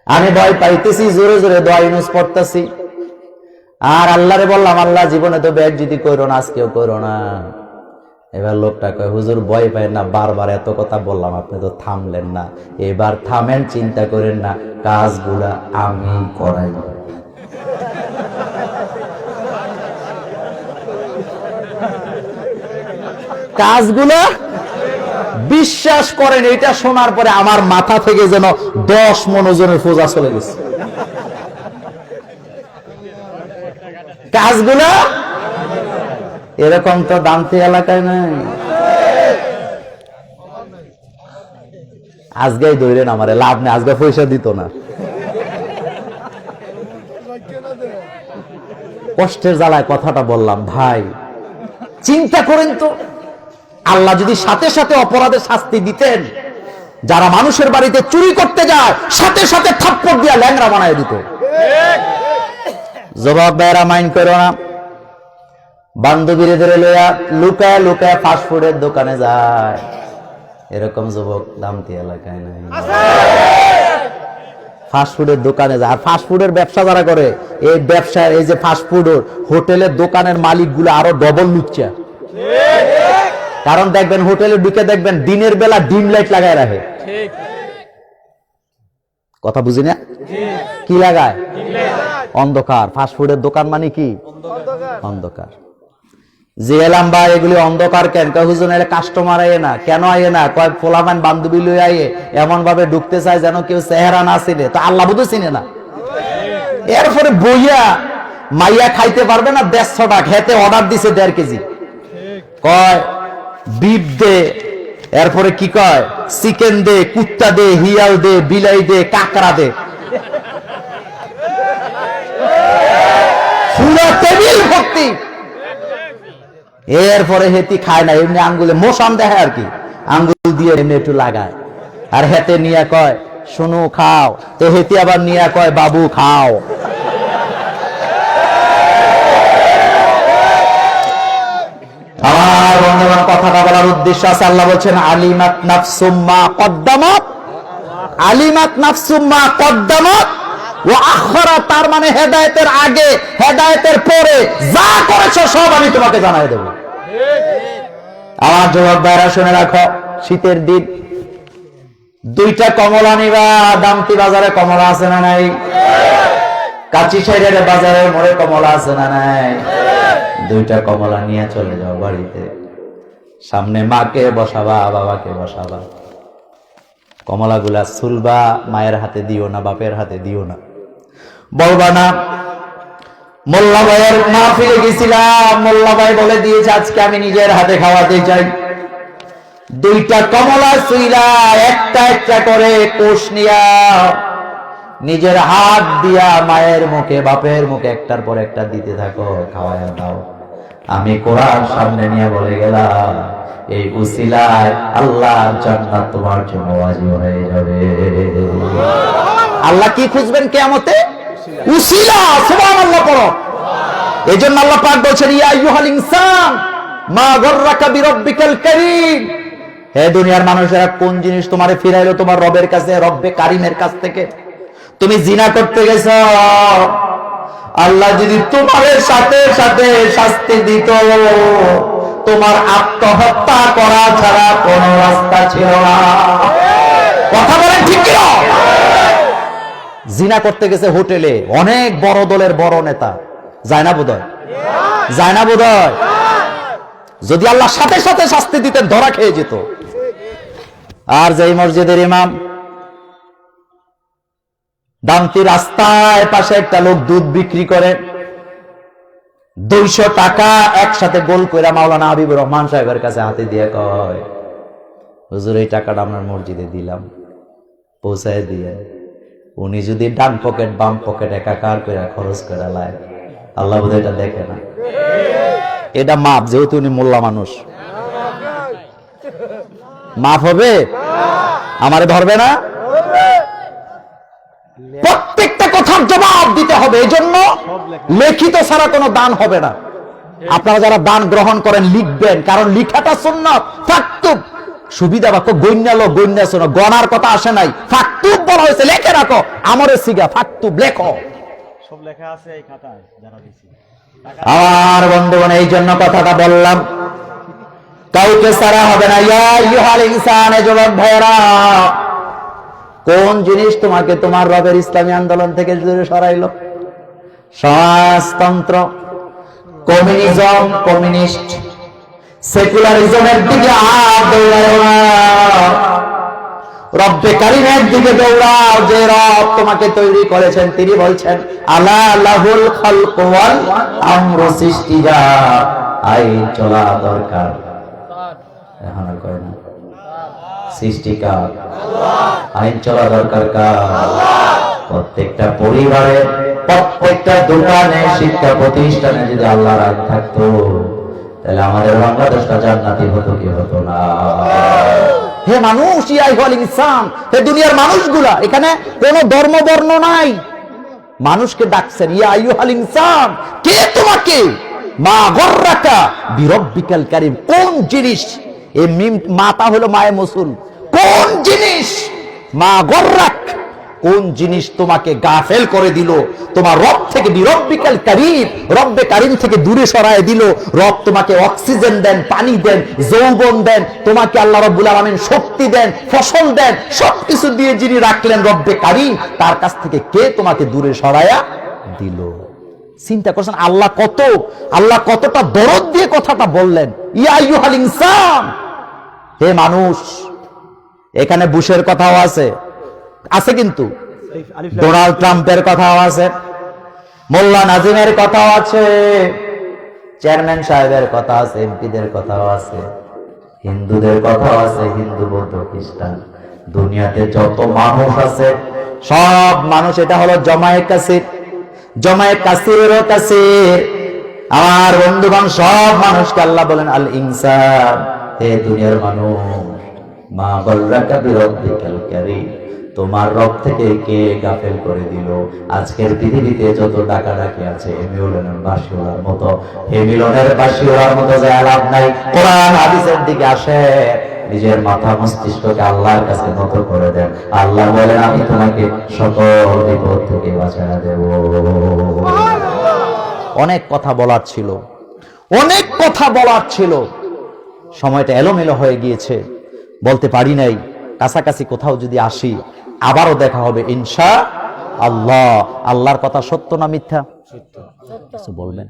আমি ভয় পাইতেছি, জোরে জোরে দোয়া ইউনুস পড়তেছি। আর আল্লাহরে বললাম, আল্লাহ জীবনে তো ব্যাগ যদি করো না, আজকেও করো না। এবার লোকটা কয় হুজুর ভয় পাইয়েন না, বারবার এত কথা বললাম আপনি তো থামলেন না, এবার থামেন, চিন্তা করেন না, কাজগুলা আমি করাই। কাজগুলো বিশ্বাস করেন, এটা শোনার পরে আমার মাথা থেকে যেন 10 মণ ওজনের ফোজা চলে গেছে। কাজগুলো এরকম তো দান্তি এলাকায় নাই। আজকেই ধরেন আমারে, লাভ নেই, আজকে পয়সা দিত না। কষ্টের জ্বালায় কথাটা বললাম। ভাই চিন্তা করেন তো, আল্লাহ যদি সাথে সাথে অপরাধের শাস্তি দিতেন, যারা মানুষের বাড়িতে চুরি করতে যায় সাথে সাথে থাপ্পড় দিয়া ল্যাংড়া বানায় দিত। জবাব বেড়া মাইন্ড করো না। বান্ধবীরে ধরে লইয়া লুকায় লুকায় ফাস্টফুডের দোকানে যায়, এরকম যুবক দামতি এলাকায় নাই। ফাস্টফুডের দোকানে যায়, আর ফাস্টফুডের ব্যবসা যারা করে, এই ব্যবসা, এই যে ফাস্টফুড হোটেলের দোকানের মালিকগুলো আরো ডবল লুচ্চা। কারণ দেখবেন হোটেলে ঢুকে দেখবেন দিনের বেলা ডিম লাইট লাগায় রাখে। কথা বুঝি না? কি লাগায়? অন্ধকার। ফাস্টফুডের দোকান মানে কি? অন্ধকার। যে এলাম বা এগুলি অন্ধকার কেন? হুজুর এর কাস্টমার আইয়ে না। কেন আইয়ে না? কয়েক ফোলামান বান্ধবী লই আইয়ে এমন ভাবে ঢুকতে চায় যেন কেউ চেহারা না চিনে, তো আল্লাহ বুঝে চিনে না। এরপরে বইয়া মাইয়া খাইতে পারবে না 150 টাকা, খেতে অর্ডার দিছে 1.5 কেজি। কয় বিফ দে, এরপরে কি কয় চিকেন দে, কুত্তা দে, হিয়াল দে, বিলাই দে, কাকড়া দে, পুরো টেবিল ভর্তি। এরপরে হেতি খায় না, এমনি আঙ্গুলে মোশান দেখে আর কি, আঙ্গুল দিয়ে এমনি একটু লাগায়। আর হেতে নিয়ে কয় শুনু খাও, তো হেতি আবার নিয়ে কয় বাবু খাও। আমার বন্ধুগণ, কথাটা বলার উদ্দেশ্য আছে। আল্লাহ বলছেন আলিমাত নাফসুম মা কদ্দামাত, আলিমাত নাফসুম মা কদ্দামাত ওয়া আখরাত, তার মানে হেদায়েতের আগে হেদায়েতের পরে যা করেছো সব আমি তোমাকে জানাই দেব। আমার যুবক ভাইরা শুনে রাখো, শীতের দিন 2টা কমলা নিবা। দামতি বাজারে কমলা আছে না নাই? কাচি সাইডের বাজারের মোড়ে কমলা আছে না নাই? দুইটা কমলা নিয়ে চলে যাও বাড়িতে, সামনে মাকে বসাবা, বাবাকে বসাবা, কমলাগুলা ছুলবা, মায়ের হাতে দিও না, বাপের হাতে দিও না। বলবা না মোল্লা ভাইয়ের মাহফিলে গেছিলাম, মোল্লা ভাই বলে দিয়েছে আজকে আমি নিজের হাতে খাওয়াতে চাই। দুইটা কমলা ছুইলা একটা একটা করে কোষ নিয়া নিজের হাত দিয়া মায়ের মুখে, বাপের মুখে একটার পর একটা দিতে থাকো, খাওয়ায়া দাও। আমি কোরআন সামনে নিয়ে বলে গেলাম, এই উসিলায় আল্লাহ জান্নাত তোমার জন্য ওয়াজিব হয়ে যাবে। আল্লাহ কি খুঁজবেন কিয়ামতে? উসিলা। সুবহানাল্লাহ পড়ো। এজন্য আল্লাহ পাক বলছেন, ইয়া আইয়ুহাল ইনসান মা গররাকা বিরাব্বিকাল কারীম। হে দুনিয়ার মানুষেরা, কোন জিনিস তোমারে ফিরাইলো তোমার রবের কাছে, রব্বে কারিমের কাছ থেকে? তুমি জিনা করতে গেছো, আল্লাহ যদি তোমার সাথে সাথে শাস্তি দিত, তোমার আত্মহত্যা করা ছাড়া কোন রাস্তা ছিল না। কথা বলেন ঠিক কি না? জিনা করতে গেছে হোটেলে, অনেক বড় দলের বড় নেতা, যায় না বোধহয়? যায় না বোধহয়? যদি আল্লাহ সাথে সাথে শাস্তি দিতেন ধরা খেয়ে যেত। আর যেই মসজিদের ইমাম, দামতি রাস্তায় পাশে একটা লোক দুধ বিক্রি করে, 200 টাকা একসাথে গোল কইরা মাওলানা হাবিবুর রহমান সাহেবের কাছে হাতে দিয়ে কয়, হুজুর এই টাকাটা আপনার মসজিদে দিলাম, পৌঁছায় দিয়ে। উনি যদি ডান পকেট বাম পকেট একাকার করে খরচ করে লায়, আল্লাহ বোধহয় এটা দেখে না। এটা মাপ, যেহেতু উনি মোল্লা মানুষ, মাপ হবে? আমারে ধরবে না? প্রত্যেকটা কথার জবাব দিতে হবে। এজন্য লিখিত ছাড়া কোনো দান হবে না। আপনারা যারা দান গ্রহণ করেন লিখবেন, কারণ লিখাটা সুন্নাত। ফাকতুব, সুবিধা বাক্য গণ্যালো, গণ্যাসন, গণার কথা আসে নাই, ফাকতুব বলা হয়েছে, লেখে রাখো। আমরে সিগা ফাকতুব, লেখো, সব লেখা আছে এই খাতায় যারা দিছি। আর বন্ধুগণ, এই জন্য কথাটা বললাম, কাউকে ছাড়া হবে না। ইয়া আইয়ুহাল ইনসান, যুবক ভাইরা, কোন জিনিস তোমাকে তোমার রবের ইসলামী আন্দোলন থেকে দূরে সরাইলো? সমাজতন্ত্র, কমিউনিজম, কমিউনিস্ট, সেকুলারিজমের দিকে আর দৌড়াও না, রব্বে কারিমের দিকে দৌড়াও। যে রব তোমাকে তৈরি করেছেন তিনি বলছেন, আলা লাহুল খালকু ওয়াল আমরু, সৃষ্টি যা আইন চলা দরকার, এখন আর কয় না, সৃষ্টিকার, আইন চলা দরকার কার? প্রত্যেকটা পরিবারে, প্রত্যেকটা দোকানে, শিক্ষা প্রতিষ্ঠানে যদি আল্লাহর আইন থাকতো, তাহলে আমাদের বাংলাদেশটা জান্নাতি হতো কি হতো না? হে মানুষ, ইয়া আইয়ুহাল ইনসান, হে দুনিয়ার মানুষগুলা, এখানে কোনো ধর্ম বর্ণ নাই, মানুষকে ডাকছেন, ইয়া আইয়ুহাল ইনসান। কে তোমাকে? মা গররাকা বিরব্বিকাল কারীম। কোন জিনিস? এই মিম, মাতা হলো মায়ে মসুল। কোন জিনিস? মা গররাক, কোন জিনিস তোমাকে গাফেল করে দিল তোমার রব থেকে? বিরব্বিকাল কারীম, রব্বে কারীম থেকে দূরে সরায় দিল। রব তোমাকে অক্সিজেন দেন, পানি দেন, যৌবন দেন, তোমাকে আল্লাহ রাব্বুল আলামিন শক্তি দেন, ফসল দেন, সবকিছু দিয়ে যিনি রাখলেন রব্বে কারীম, তার কাছ থেকে কে তোমাকে দূরে সরায়া দিল? চিন্তা করছেন আল্লাহ কত, আল্লাহ কতটা দরদ দিয়ে কথাটা বললেন, ইয়া আইয়ুহাল ইনসান, হে মানুষ। এখানে বুশের কথাও আছে, আছে কিন্তু ডোনাল্ড ট্রাম্পের কথাও আছে, মোল্লা নাজিমের কথাও আছে, চেয়ারম্যান সাহেবের কথা আছে, এমপিদের কথাও আছে, হিন্দুদের কথাও আছে, হিন্দু, বৌদ্ধ, খ্রিস্টান, দুনিয়াতে যত মানুষ আছে সব মানুষ। এটা হলো জমায়ে কাসির, জমায়ে কাসিরেরও কাসির। আমার বন্ধুগণ, সব মানুষকে আল্লাহ বলেন আল ইনসান, হে দুনিয়ার মানুষ, মা গররাকা বিরব্বিকাল কারীম, তোমার রব থেকে কে গাফেল করে দিল? আজকের পৃথিবীতে যত ডাকাডাকি আছে হেমিলনের বাসিওয়ালার মতো, হেমিলনের বাসিওয়ালার মতো যায় লাভ নাই। কোরআন হাদিসের দিকে আসে, নিজের মাথা মস্তিষ্ককে আল্লাহর কাছে নত করে দেন। আল্লাহ বলেন, আমি তোমাকে সকল বিপদ থেকে বাঁচায়া দেব। অনেক কথা বলার ছিল, অনেক কথা বলার ছিল, সময়টা এলোমেলো হয়ে গিয়েছে, বলতে পারি নাই। কাছাকাছি কোথাও যদি আসি, আবারও দেখা হবে ইনশাআল্লাহ। আল্লাহ, আল্লাহর কথা সত্য না মিথ্যা? কিছু বলবেন?